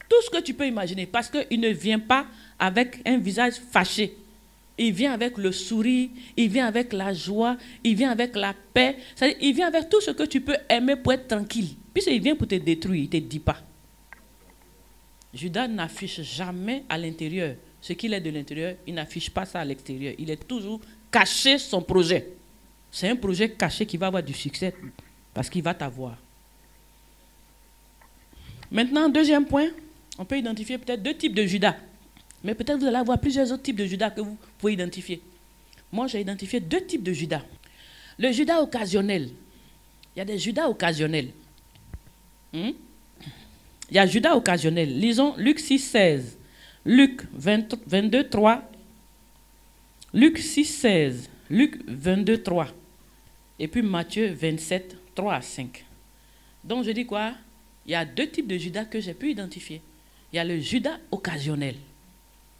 tout ce que tu peux imaginer, parce qu'il ne vient pas avec un visage fâché. Il vient avec le sourire, il vient avec la joie, il vient avec la paix, c'est-à-dire, il vient avec tout ce que tu peux aimer pour être tranquille. Puisqu'il vient pour te détruire, il ne te dit pas. Judas n'affiche jamais à l'intérieur ce qu'il est de l'intérieur, il n'affiche pas ça à l'extérieur. Il est toujours caché son projet. C'est un projet caché qui va avoir du succès parce qu'il va t'avoir. Maintenant, deuxième point, on peut identifier peut-être 2 types de Judas. Mais peut-être vous allez avoir plusieurs autres types de Judas que vous pouvez identifier. Moi, j'ai identifié 2 types de Judas. Le Judas occasionnel. Il y a des Judas occasionnels. Il y a Judas occasionnel. Lisons Luc 6, 16. Luc 22, 3 Luc 6, 16, Luc 22, 3, et puis Matthieu 27, 3 à 5. Donc je dis quoi? Il y a deux types de Judas que j'ai pu identifier. Il y a le Judas occasionnel,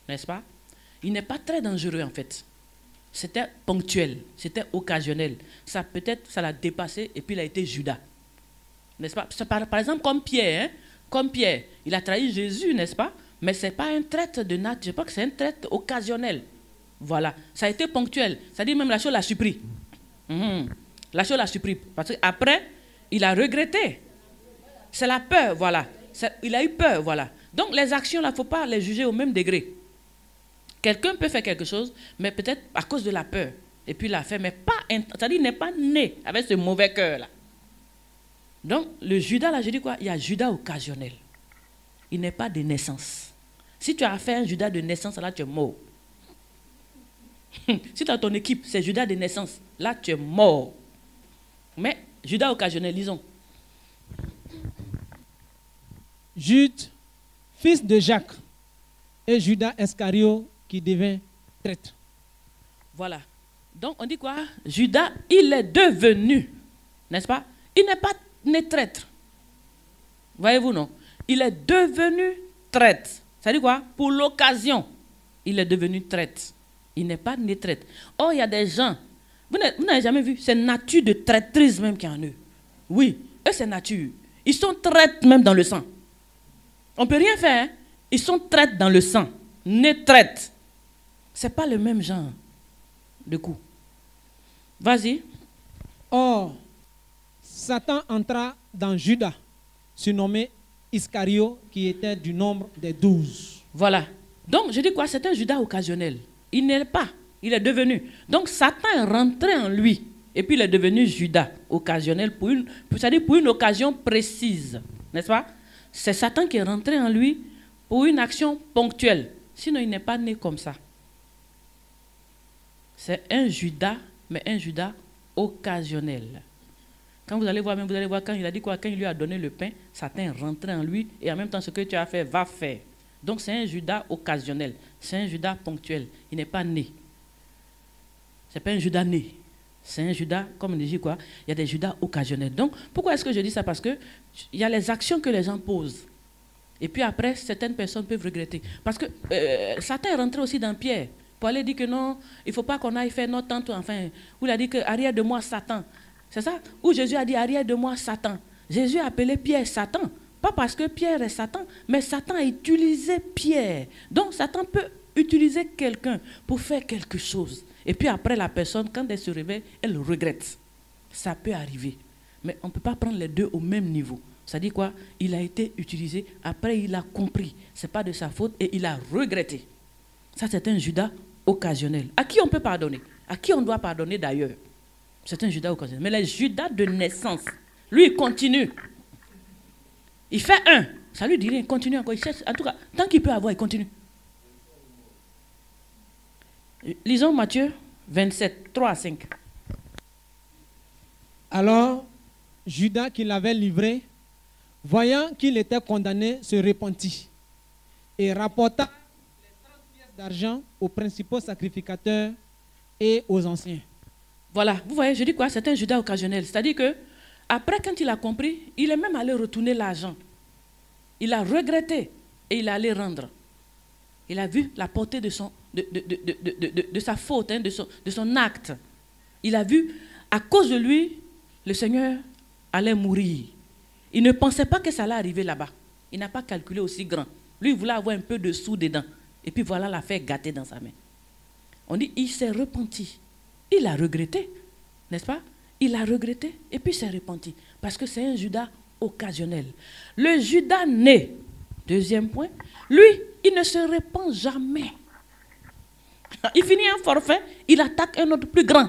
n'est-ce pas? Il n'est pas très dangereux en fait. C'était ponctuel, c'était occasionnel. Ça peut-être, ça l'a dépassé et puis il a été Judas. N'est-ce pas? Par exemple, comme Pierre, hein? Comme Pierre, il a trahi Jésus, n'est-ce pas? Mais ce n'est pas un traître de nature, je pense que c'est un traître occasionnel. Voilà, ça a été ponctuel. Ça dit même la chose l'a surpris. La chose l'a surpris. Parce qu'après, il a regretté. C'est la peur, voilà. Il a eu peur, voilà. Donc les actions, là, il ne faut pas les juger au même degré. Quelqu'un peut faire quelque chose, mais peut-être à cause de la peur. Et puis il l'a fait, mais pas, c'est-à-dire il n'est pas né avec ce mauvais cœur-là. Donc le Judas, là, je dis quoi? Il y a Judas occasionnel. Il n'est pas de naissance. Si tu as fait un Judas de naissance, là, tu es mort. Si dans ton équipe, c'est Judas de naissance, là, tu es mort. Mais Judas occasionnel, lisons. Jude, fils de Jacques, et Judas Iscario qui devint traître. Voilà. Donc on dit quoi? Judas, il est devenu, n'est-ce pas? Il n'est pas né traître. Voyez-vous, non? Il est devenu traître. Ça dit quoi? Pour l'occasion, il est devenu traître. Il n'est pas né traître. Or, il y a des gens, vous n'avez jamais vu, c'est nature de traîtrise même qui est en eux. Oui, eux c'est nature. Ils sont traîtres même dans le sang. On ne peut rien faire, hein? Ils sont traîtres dans le sang. Nés traîtres. Ce n'est pas le même genre de coup. Vas-y. Or, Satan entra dans Judas, surnommé Iscario, qui était du nombre des 12. Voilà. Donc, je dis quoi? C'est un Judas occasionnel. Il n'est pas. Il est devenu. Donc, Satan est rentré en lui. Et puis, il est devenu Judas occasionnel c'est-à-dire pour une occasion précise. N'est-ce pas? C'est Satan qui est rentré en lui pour une action ponctuelle. Sinon, il n'est pas né comme ça. C'est un Judas, mais un Judas occasionnel. Quand vous allez voir, quand il a dit quoi? Quand il lui a donné le pain, Satan est rentré en lui et en même temps, ce que tu as fait, va faire. Donc, c'est un Judas occasionnel. C'est un Judas ponctuel. Il n'est pas né. Ce n'est pas un Judas né. C'est un Judas, comme on dit quoi? Il y a des Judas occasionnels. Donc, pourquoi est-ce que je dis ça? Parce qu'il y a les actions que les gens posent. Et puis après, certaines personnes peuvent regretter. Parce que Satan est rentré aussi dans Pierre. Pour aller dire que non, il ne faut pas qu'on aille faire notre tente. Enfin, où il a dit que arrière de moi, Satan. C'est ça? Où Jésus a dit arrière de moi, Satan. Jésus a appelé Pierre Satan. Pas parce que Pierre est Satan, mais Satan a utilisé Pierre. Donc Satan peut utiliser quelqu'un pour faire quelque chose. Et puis après, la personne, quand elle se réveille, elle regrette. Ça peut arriver. Mais on ne peut pas prendre les deux au même niveau. Ça dit quoi? Il a été utilisé, après il a compris. Ce n'est pas de sa faute et il a regretté. Ça, c'est un Judas occasionnel. À qui on peut pardonner? À qui on doit pardonner d'ailleurs? C'est un Judas occasionnel. Mais les Judas de naissance, lui, il continue. Il fait un. Ça lui dit rien, il continue encore. Il cherche, en tout cas, tant qu'il peut avoir, il continue. Lisons Matthieu 27, 3 à 5. Alors, Judas qui l'avait livré, voyant qu'il était condamné, se repentit et rapporta les 30 pièces d'argent aux principaux sacrificateurs et aux anciens. Voilà, vous voyez, je dis quoi? C'est un Judas occasionnel. C'est-à-dire que, après, quand il a compris, il est même allé retourner l'argent. Il a regretté et il est allé rendre. Il a vu la portée de sa faute, hein, de son acte. Il a vu, à cause de lui, le Seigneur allait mourir. Il ne pensait pas que ça allait arriver là-bas. Il n'a pas calculé aussi grand. Lui, il voulait avoir un peu de sous dedans. Et puis voilà l'affaire gâtée dans sa main. On dit, il s'est repenti. Il a regretté, n'est-ce pas? Il a regretté et puis s'est repenti. Parce que c'est un Judas occasionnel. Le Judas né, deuxième point, lui, il ne se repent jamais. Il finit un forfait, il attaque un autre plus grand.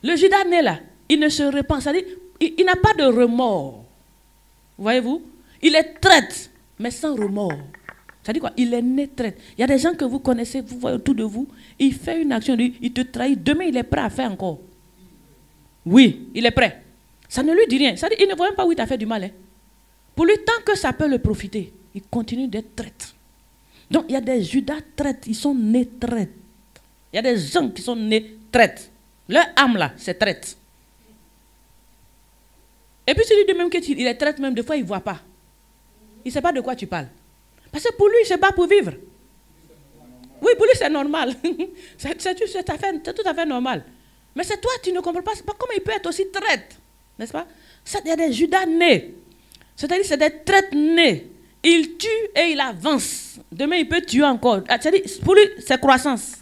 Le Judas né là, il ne se repent, c'est-à-dire, il n'a pas de remords. Voyez-vous? Il est traître, mais sans remords. C'est-à-dire quoi? Il est né traître. Il y a des gens que vous connaissez, vous voyez autour de vous, il fait une action, il te trahit, demain il est prêt à faire encore. Oui, il est prêt. Ça ne lui dit rien. C'est-à-dire, il ne voit même pas où il t'a fait du mal. Hein. Pour lui, tant que ça peut le profiter, il continue d'être traître. Donc, il y a des Judas traîtres, ils sont nés traîtres. Il y a des gens qui sont nés traîtres. Leur âme, là, c'est traître. Et puis, tu lui dis même qu'il est traître, même des fois, il ne voit pas. Il ne sait pas de quoi tu parles. Parce que pour lui, il ne sait pas pour vivre. Oui, pour lui, c'est normal. C'est tout à fait normal. Mais c'est toi, tu ne comprends pas comment il peut être aussi traître. N'est-ce pas? Il y a des Judas nés. C'est-à-dire, c'est des traîtres nés. Il tue et il avance. Demain, il peut tuer encore. C'est-à-dire, pour lui, c'est croissance.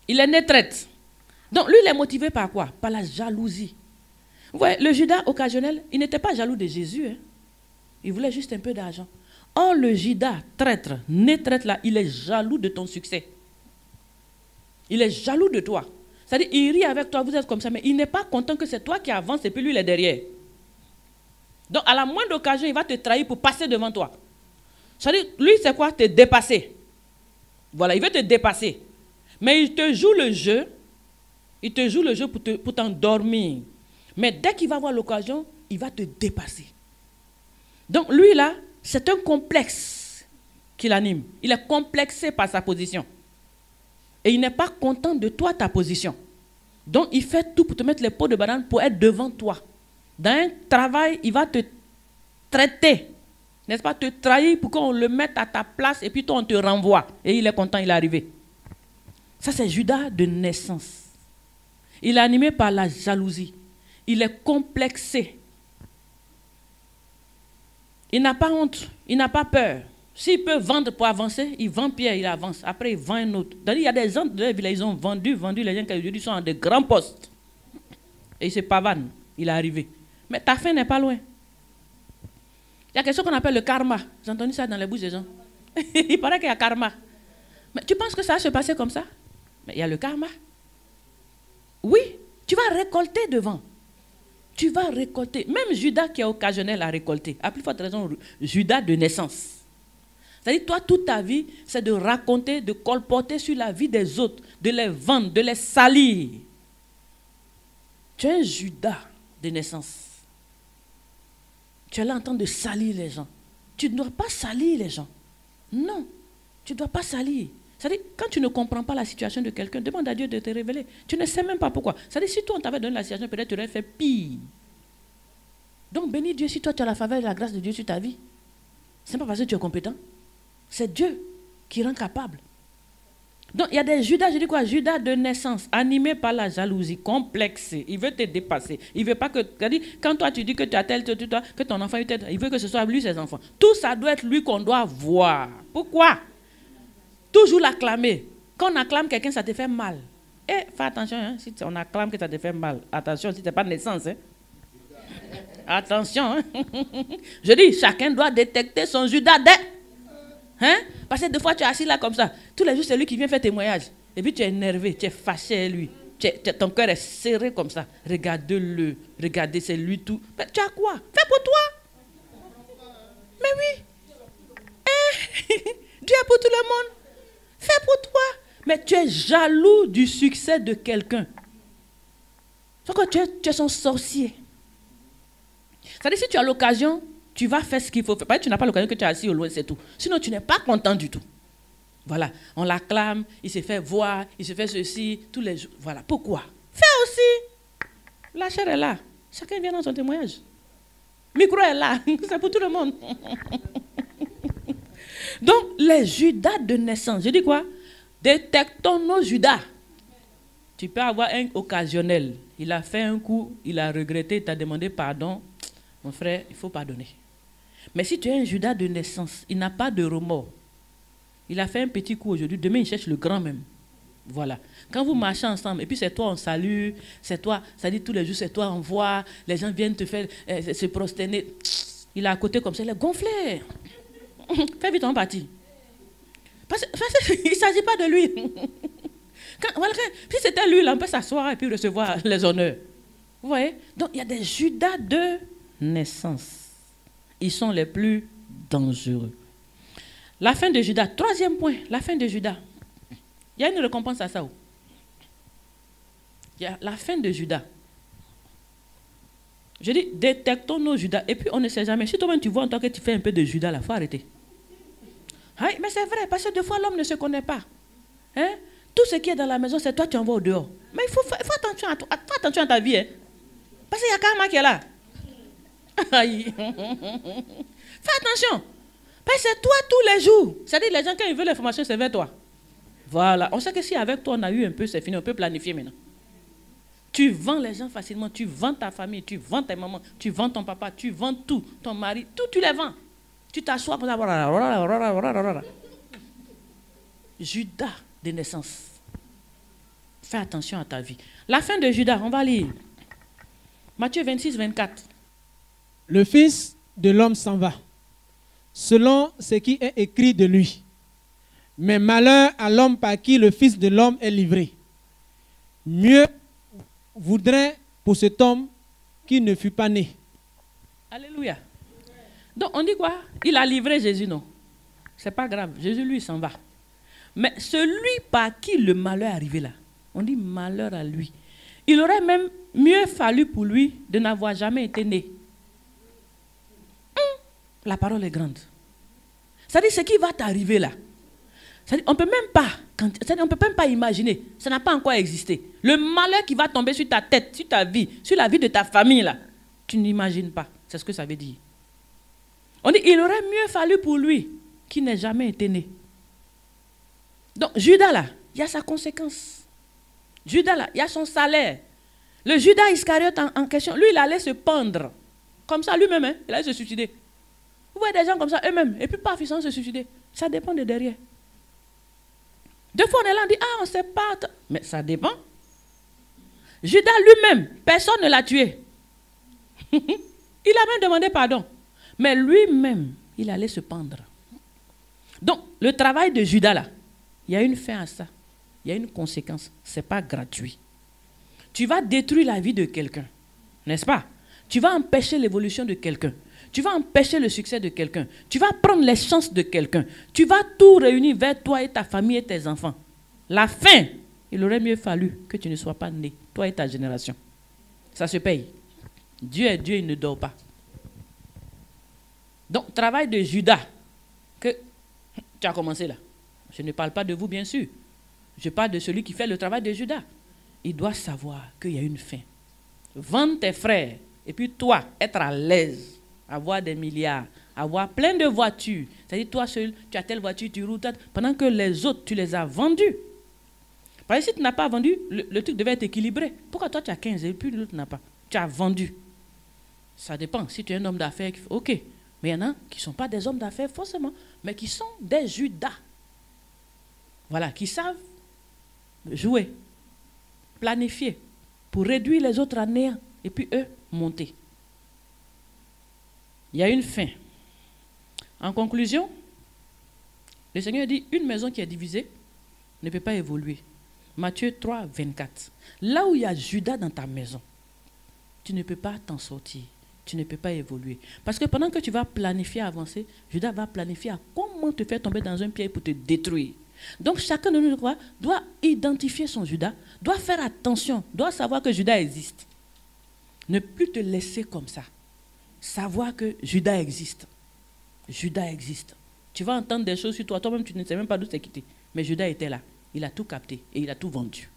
Il est né traître. Donc, lui, il est motivé par quoi? Par la jalousie. Vous voyez, le Judas occasionnel, il n'était pas jaloux de Jésus. Hein. Il voulait juste un peu d'argent. Or, le Judas traître, né traître là, il est jaloux de ton succès. Il est jaloux de toi. C'est-à-dire, il rit avec toi, vous êtes comme ça, mais il n'est pas content que c'est toi qui avance et puis lui, il est derrière. Donc, à la moindre occasion, il va te trahir pour passer devant toi. C'est-à-dire, lui, c'est quoi? Te dépasser. Voilà, il veut te dépasser. Mais il te joue le jeu. Il te joue le jeu pour t'endormir. Mais dès qu'il va avoir l'occasion, il va te dépasser. Donc, lui, là, c'est un complexe qui l'anime. Il est complexé par sa position. Et il n'est pas content de toi, ta position. Donc, il fait tout pour te mettre les peaux de banane pour être devant toi. Dans un travail, il va te traiter, n'est-ce pas, te trahir pour qu'on le mette à ta place et puis toi, on te renvoie. Et il est content, il est arrivé. Ça, c'est Judas de naissance. Il est animé par la jalousie. Il est complexé. Il n'a pas honte, il n'a pas peur. S'il peut vendre pour avancer, il vend Pierre, il avance. Après, il vend un autre. Il y a des gens de la ville, ils ont vendu les gens qui aujourd'hui sont en de grands postes. Et il se pavane, il est arrivé. Mais ta fin n'est pas loin. Il y a quelque chose qu'on appelle le karma. J'ai entendu ça dans les bouches des gens. Il paraît qu'il y a karma. Mais tu penses que ça va se passer comme ça? Mais il y a le karma. Oui, tu vas récolter devant. Tu vas récolter. Même Judas qui est occasionnel à récolter. À plus forte raison, Judas de naissance. C'est-à-dire, toi, toute ta vie, c'est de raconter, de colporter sur la vie des autres, de les vendre, de les salir. Tu es un Judas de naissance. Tu es là en train de salir les gens. Tu ne dois pas salir les gens. Non, tu ne dois pas salir. C'est-à-dire, quand tu ne comprends pas la situation de quelqu'un, demande à Dieu de te révéler. Tu ne sais même pas pourquoi. C'est-à-dire, si toi, on t'avait donné la situation, peut-être tu aurais fait pire. Donc, bénis Dieu si toi, tu as la faveur et la grâce de Dieu sur ta vie. Ce n'est pas parce que tu es compétent. C'est Dieu qui rend capable. Donc, il y a des Judas, je dis quoi? Judas de naissance, animé par la jalousie, complexé. Il veut te dépasser. Il veut pas que... Quand toi, tu dis que tu as tel, que ton enfant est tel, il veut que ce soit lui, ses enfants. Tout ça doit être lui qu'on doit voir. Pourquoi? Toujours l'acclamer. Quand on acclame quelqu'un, ça te fait mal. Et fais attention, hein, si on acclame que ça te fait mal. Attention, si tu n'es pas de naissance. Hein. Attention. Hein. Je dis, chacun doit détecter son Judas dès... Hein? Parce que des fois, tu es assis là comme ça. Tous les jours, c'est lui qui vient faire témoignage. Et puis, tu es énervé, tu es fâché, lui. Ton cœur est serré comme ça. Regarde-le. Regardez, c'est lui tout. Mais tu as quoi? Fais pour toi. Mais oui. Dieu est pour tout le monde. Fais pour toi. Mais tu es jaloux du succès de quelqu'un. Tu es son sorcier. C'est-à-dire, si tu as l'occasion... Tu vas faire ce qu'il faut faire. Parce que tu n'as pas l'occasion que tu es assis au loin, c'est tout. Sinon, tu n'es pas content du tout. Voilà. On l'acclame, il se fait voir, il se fait ceci, tous les jours. Voilà. Pourquoi? Fais aussi. La chair est là. Chacun vient dans son témoignage. Le micro est là. C'est pour tout le monde. Donc, les Judas de naissance. Je dis quoi? Détectons nos Judas. Tu peux avoir un occasionnel. Il a fait un coup, il a regretté, il t'a demandé pardon. Mon frère, il faut pardonner. Mais si tu es un Judas de naissance, il n'a pas de remords. Il a fait un petit coup aujourd'hui, demain il cherche le grand même. Voilà. Quand vous marchez ensemble, et puis c'est toi on salue, c'est toi, ça dit tous les jours, c'est toi on voit, les gens viennent te faire se prosterner. Il est à côté comme ça, il est gonflé. Fais vite, on partit. Parce qu'il ne s'agit pas de lui. Si c'était lui, là, on peut s'asseoir et puis recevoir les honneurs. Vous voyez? Donc il y a des Judas de naissance. Ils sont les plus dangereux. La fin de Judas. Troisième point, la fin de Judas. Il y a une récompense à ça. Il y a la fin de Judas. Je dis, détectons nos Judas. Et puis, on ne sait jamais. Si toi-même, tu vois en tant que tu fais un peu de Judas, il faut arrêter. Oui, mais c'est vrai, parce que des fois, l'homme ne se connaît pas. Hein? Tout ce qui est dans la maison, c'est toi qui envoies au dehors. Mais il faut attention à toi, fais attention à ta vie. Hein? Parce qu'il y a Karma qui est là. Fais attention. Parce que c'est toi tous les jours. C'est-à-dire les gens, quand ils veulent l'information, c'est vers toi. Voilà. On sait que si avec toi, on a eu un peu, c'est fini. On peut planifier maintenant. Tu vends les gens facilement. Tu vends ta famille. Tu vends tes mamans. Tu vends ton papa. Tu vends tout. Ton mari. Tout, tu les vends. Tu t'assois pour avoir... Judas de naissance. Fais attention à ta vie. La fin de Judas, on va lire. Matthieu 26, 24. Le Fils de l'homme s'en va, selon ce qui est écrit de lui. Mais malheur à l'homme par qui le Fils de l'homme est livré. Mieux vaudrait pour cet homme qui ne fut pas né. Alléluia. Donc on dit quoi? Il a livré Jésus, non? C'est pas grave. Jésus, lui, s'en va. Mais celui par qui le malheur est arrivé là, on dit malheur à lui. Il aurait même mieux fallu pour lui de n'avoir jamais été né. La parole est grande. C'est-à-dire ce qui va t'arriver là. On peut même pas, on peut même pas imaginer. Ça n'a pas encore existé. Le malheur qui va tomber sur ta tête, sur ta vie, sur la vie de ta famille là, tu n'imagines pas. C'est ce que ça veut dire. On dit il aurait mieux fallu pour lui qui n'ait jamais été né. Donc Judas là, il y a sa conséquence. Judas là, il y a son salaire. Le Judas Iscariote en question, lui il allait se pendre. Comme ça lui-même, hein, il allait se suicider. Vous voyez des gens comme ça eux-mêmes, et puis paf, ils sont se suicider. Ça dépend de derrière. Deux fois on est là, on dit, ah on sait pas. Mais ça dépend. Judas lui-même, personne ne l'a tué. Il a même demandé pardon. Mais lui-même, il allait se pendre. Donc, le travail de Judas là, il y a une fin à ça. Il y a une conséquence. Ce n'est pas gratuit. Tu vas détruire la vie de quelqu'un, n'est-ce pas? Tu vas empêcher l'évolution de quelqu'un. Tu vas empêcher le succès de quelqu'un. Tu vas prendre les chances de quelqu'un. Tu vas tout réunir vers toi et ta famille et tes enfants. La fin, il aurait mieux fallu que tu ne sois pas né, toi et ta génération. Ça se paye. Dieu est Dieu, il ne dort pas. Donc, travail de Judas, que tu as commencé là. Je ne parle pas de vous, bien sûr. Je parle de celui qui fait le travail de Judas. Il doit savoir qu'il y a une fin. Vendre tes frères, et puis toi, être à l'aise, avoir des milliards, avoir plein de voitures. C'est-à-dire, toi seul, tu as telle voiture, tu roules, pendant que les autres, tu les as vendus. Parce que si tu n'as pas vendu, le truc devait être équilibré. Pourquoi toi, tu as 15 et puis l'autre n'a pas? Tu as vendu. Ça dépend. Si tu es un homme d'affaires, ok. Mais il y en a qui ne sont pas des hommes d'affaires forcément, mais qui sont des Judas. Voilà, qui savent jouer, planifier, pour réduire les autres à néant, et puis eux, monter. Il y a une fin. En conclusion, le Seigneur dit, une maison qui est divisée ne peut pas évoluer. Matthieu 3, 24. Là où il y a Judas dans ta maison, tu ne peux pas t'en sortir. Tu ne peux pas évoluer. Parce que pendant que tu vas planifier, avancer, Judas va planifier à comment te faire tomber dans un piège pour te détruire. Donc chacun de nous doit identifier son Judas, doit faire attention, doit savoir que Judas existe. Ne plus te laisser comme ça. Savoir que Judas existe. Judas existe. Tu vas entendre des choses sur toi, toi-même tu ne sais même pas d'où c'est quitté. Mais Judas était là. Il a tout capté et il a tout vendu.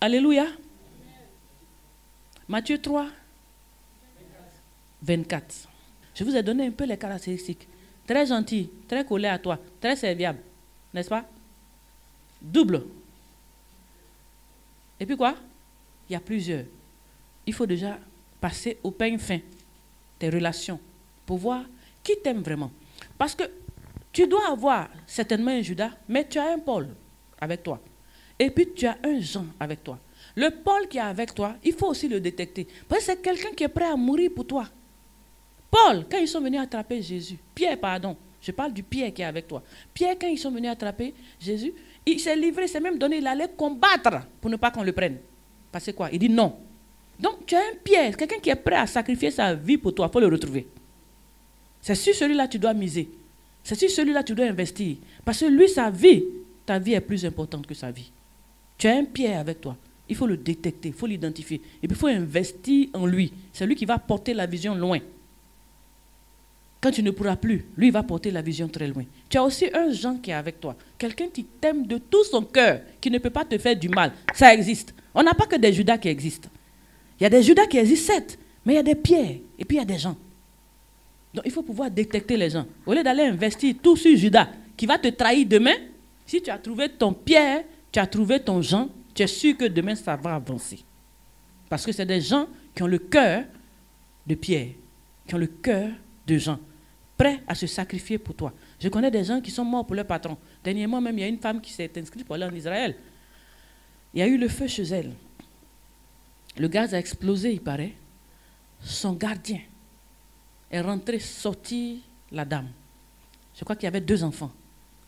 Alléluia. Matthieu 3, 24. Je vous ai donné un peu les caractéristiques. Très gentil, très collé à toi, très serviable. N'est-ce pas? Double. Et puis quoi? Il y a plusieurs. Il faut déjà passer au peigne fin. Tes relations. Pour voir qui t'aime vraiment. Parce que tu dois avoir certainement un Judas, mais tu as un Paul avec toi. Et puis tu as un Jean avec toi. Le Paul qui est avec toi, il faut aussi le détecter. Parce que c'est quelqu'un qui est prêt à mourir pour toi. Paul, quand ils sont venus attraper Jésus, Pierre, pardon, je parle du Pierre qui est avec toi. Pierre, quand ils sont venus attraper Jésus, il s'est livré, il s'est même donné, il allait combattre pour ne pas qu'on le prenne. Parce que quoi? Il dit non. Donc tu as un Pierre, quelqu'un qui est prêt à sacrifier sa vie pour toi, il faut le retrouver. C'est sur celui-là que tu dois miser. C'est sur celui-là que tu dois investir. Parce que lui, sa vie, ta vie est plus importante que sa vie. Tu as un Pierre avec toi. Il faut le détecter, il faut l'identifier. Et puis il faut investir en lui. C'est lui qui va porter la vision loin. Quand tu ne pourras plus, lui, il va porter la vision très loin. Tu as aussi un Jean qui est avec toi. Quelqu'un qui t'aime de tout son cœur, qui ne peut pas te faire du mal. Ça existe. On n'a pas que des Judas qui existent. Il y a des Judas qui existent, certes, mais il y a des Pierres, et puis il y a des gens. Donc il faut pouvoir détecter les gens. Au lieu d'aller investir tout sur Judas, qui va te trahir demain, si tu as trouvé ton Pierre, tu as trouvé ton Jean, tu es sûr que demain ça va avancer. Parce que c'est des gens qui ont le cœur de Pierre, qui ont le cœur de Jean, prêts à se sacrifier pour toi. Je connais des gens qui sont morts pour leur patron. Dernièrement même, il y a une femme qui s'est inscrite pour aller en Israël. Il y a eu le feu chez elle. Le gaz a explosé, il paraît. Son gardien est rentré, sorti la dame. Je crois qu'il y avait 2 enfants.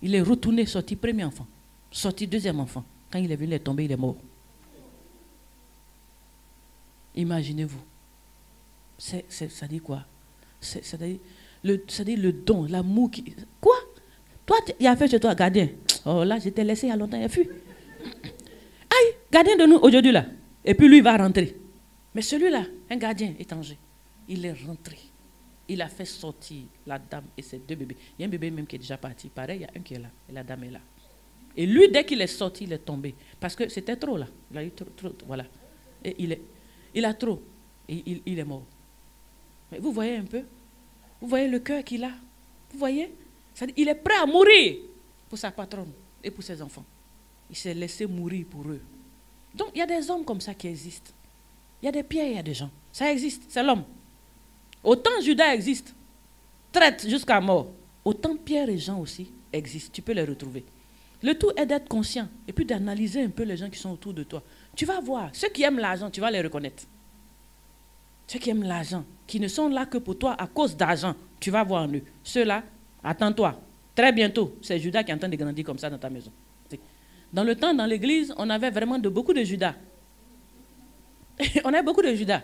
Il est retourné, sorti premier enfant, sorti deuxième enfant. Quand il est venu, il est tombé, il est mort. Imaginez-vous. Ça dit quoi? Ça dit le don, l'amour qui... Quoi? Toi, il y a fait chez toi, gardien. Oh là, je t'ai laissé il y a longtemps, il a fui. Aïe, gardien de nous aujourd'hui là. Et puis lui, il va rentrer. Mais celui-là, un gardien étranger, il est rentré. Il a fait sortir la dame et ses 2 bébés. Il y a un bébé même qui est déjà parti. Pareil, il y a un qui est là. Et la dame est là. Et lui, dès qu'il est sorti, il est tombé. Parce que c'était trop là. Il a eu trop, voilà. Et il a trop. Et il est mort. Mais vous voyez un peu? Vous voyez le cœur qu'il a? Vous voyez? Il est prêt à mourir pour sa patronne et pour ses enfants. Il s'est laissé mourir pour eux. Donc, il y a des hommes comme ça qui existent. Il y a des pierres, il y a des gens. Ça existe, c'est l'homme. Autant Judas existe, traite jusqu'à mort, autant Pierre et Jean aussi existent. Tu peux les retrouver. Le tout est d'être conscient et puis d'analyser un peu les gens qui sont autour de toi. Tu vas voir, ceux qui aiment l'argent, tu vas les reconnaître. Ceux qui aiment l'argent, qui ne sont là que pour toi à cause d'argent, tu vas voir en eux. Ceux-là, attends-toi. Très bientôt, c'est Judas qui est en train de grandir comme ça dans ta maison. Dans le temps, dans l'église, on avait vraiment beaucoup de Judas. On avait beaucoup de Judas.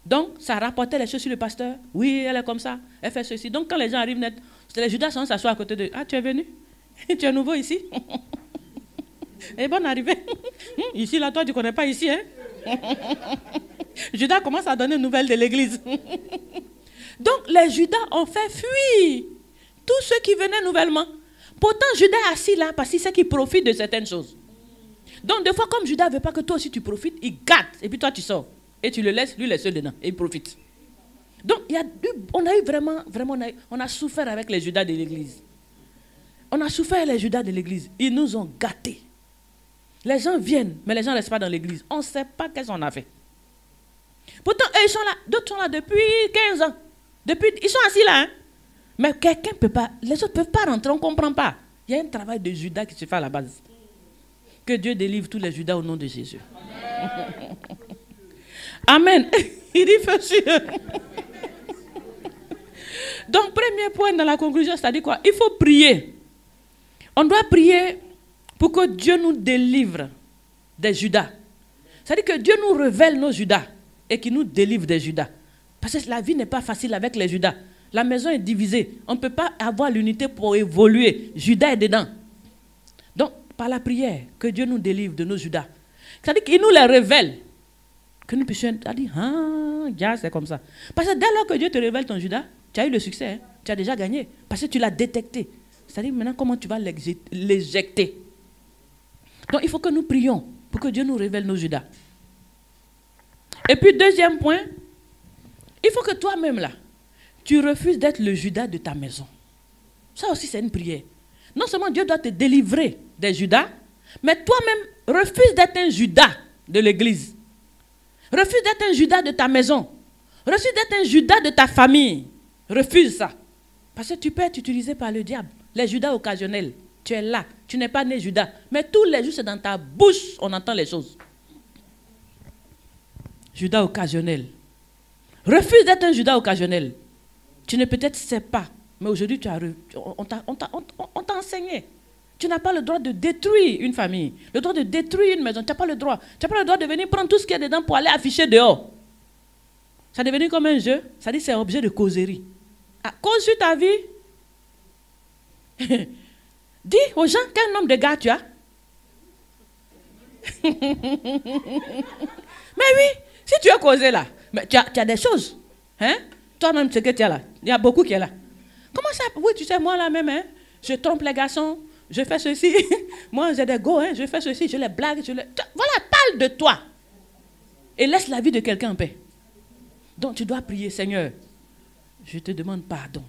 Donc, ça rapportait les choses sur le pasteur. Oui, elle est comme ça, elle fait ceci. Donc, quand les gens arrivent net, les Judas sont s'asseoir à côté d'eux. Ah, tu es venu? Tu es nouveau ici? Et bonne arrivée. Ici, là, toi, tu ne connais pas ici, hein? Judas commence à donner une nouvelle de l'église. Donc, les Judas ont fait fuir tous ceux qui venaient nouvellement. Pourtant, Judas est assis là parce qu'il sait qu'il profite de certaines choses. Donc, des fois, comme Judas ne veut pas que toi aussi tu profites, il gâte. Et puis toi, tu sors. Et tu le laisses, lui, il est seul dedans. Et il profite. Donc, on a eu vraiment, on a souffert avec les Judas de l'église. On a souffert les Judas de l'église. Ils nous ont gâtés. Les gens viennent, mais les gens ne restent pas dans l'église. On ne sait pas qu'est-ce qu'on a fait. Pourtant, eux, ils sont là. D'autres sont là depuis 15 ans. Ils sont assis là. Hein? Mais quelqu'un ne peut pas. Les autres ne peuvent pas rentrer, on ne comprend pas. Il y a un travail de Judas qui se fait à la base. Que Dieu délivre tous les Judas au nom de Jésus. Amen. Il dit feu sur eux. Donc, premier point dans la conclusion, c'est-à-dire quoi? Il faut prier. On doit prier pour que Dieu nous délivre des Judas. C'est-à-dire que Dieu nous révèle nos Judas et qu'il nous délivre des Judas. Parce que la vie n'est pas facile avec les Judas. La maison est divisée. On ne peut pas avoir l'unité pour évoluer. Judas est dedans. Donc, par la prière, que Dieu nous délivre de nos Judas. C'est-à-dire qu'il nous les révèle. Que nous puissions dire, ah, c'est comme ça. Parce que dès lors que Dieu te révèle ton Judas, tu as eu le succès. Hein? Tu as déjà gagné. Parce que tu l'as détecté. C'est-à-dire maintenant, comment tu vas l'éjecter. Donc, il faut que nous prions pour que Dieu nous révèle nos Judas. Et puis, deuxième point, il faut que toi-même, là, tu refuses d'être le Judas de ta maison. Ça aussi, c'est une prière. Non seulement Dieu doit te délivrer des Judas, mais toi-même, refuse d'être un Judas de l'église. Refuse d'être un Judas de ta maison. Refuse d'être un Judas de ta famille. Refuse ça. Parce que tu peux être utilisé par le diable. Les Judas occasionnels. Tu es là. Tu n'es pas né Judas. Mais tous les jours, c'est dans ta bouche, on entend les choses. Judas occasionnel. Refuse d'être un Judas occasionnel. Tu ne peut-être sais pas. Mais aujourd'hui, on t'a enseigné. Tu n'as pas le droit de détruire une famille. Le droit de détruire une maison. Tu n'as pas le droit. Tu n'as pas le droit de venir prendre tout ce qu'il y a dedans pour aller afficher dehors. Ça est devenu comme un jeu. Ça dit que c'est objet de causerie. À cause de ta vie. Dis aux gens quel nombre de gars tu as. Mais oui, si tu as causé là, mais tu as des choses. Hein? Toi-même, ce que tu as là, il y a beaucoup qui est là. Comment ça? Oui, tu sais, moi là même, hein, je trompe les garçons, je fais ceci. Moi, j'ai des go, hein, je fais ceci, je les blague. Voilà, parle de toi. Et laisse la vie de quelqu'un en paix. Donc tu dois prier, Seigneur, je te demande pardon.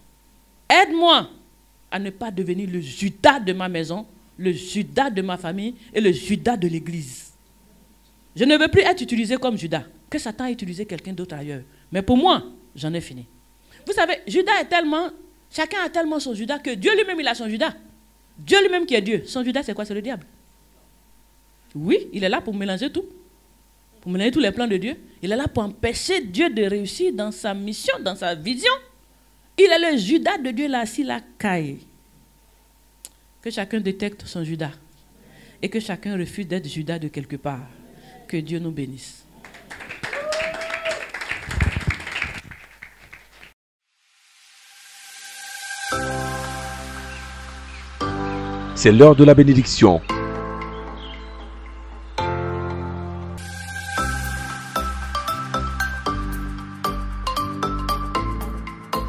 Aide-moi à ne pas devenir le Judas de ma maison, le Judas de ma famille et le Judas de l'église. Je ne veux plus être utilisé comme Judas. Que Satan ait utilisé quelqu'un d'autre ailleurs. Mais pour moi, j'en ai fini. Vous savez, Judas est tellement... Chacun a tellement son Judas que Dieu lui-même, il a son Judas. Dieu lui-même qui est Dieu. Son Judas, c'est quoi? C'est le diable. Oui, il est là pour mélanger tout. Pour mélanger tous les plans de Dieu. Il est là pour empêcher Dieu de réussir dans sa mission, dans sa vision. Il est le Judas de Dieu là, assis la caille. Que chacun détecte son Judas. Et que chacun refuse d'être Judas de quelque part. Que Dieu nous bénisse. C'est l'heure de la bénédiction.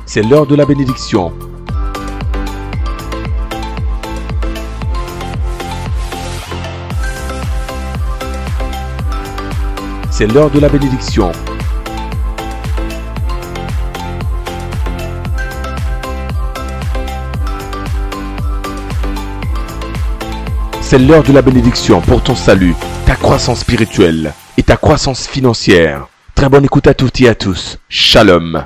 C'est l'heure de la bénédiction. C'est l'heure de la bénédiction. C'est l'heure de la bénédiction pour ton salut, ta croissance spirituelle et ta croissance financière. Très bonne écoute à toutes et à tous. Shalom.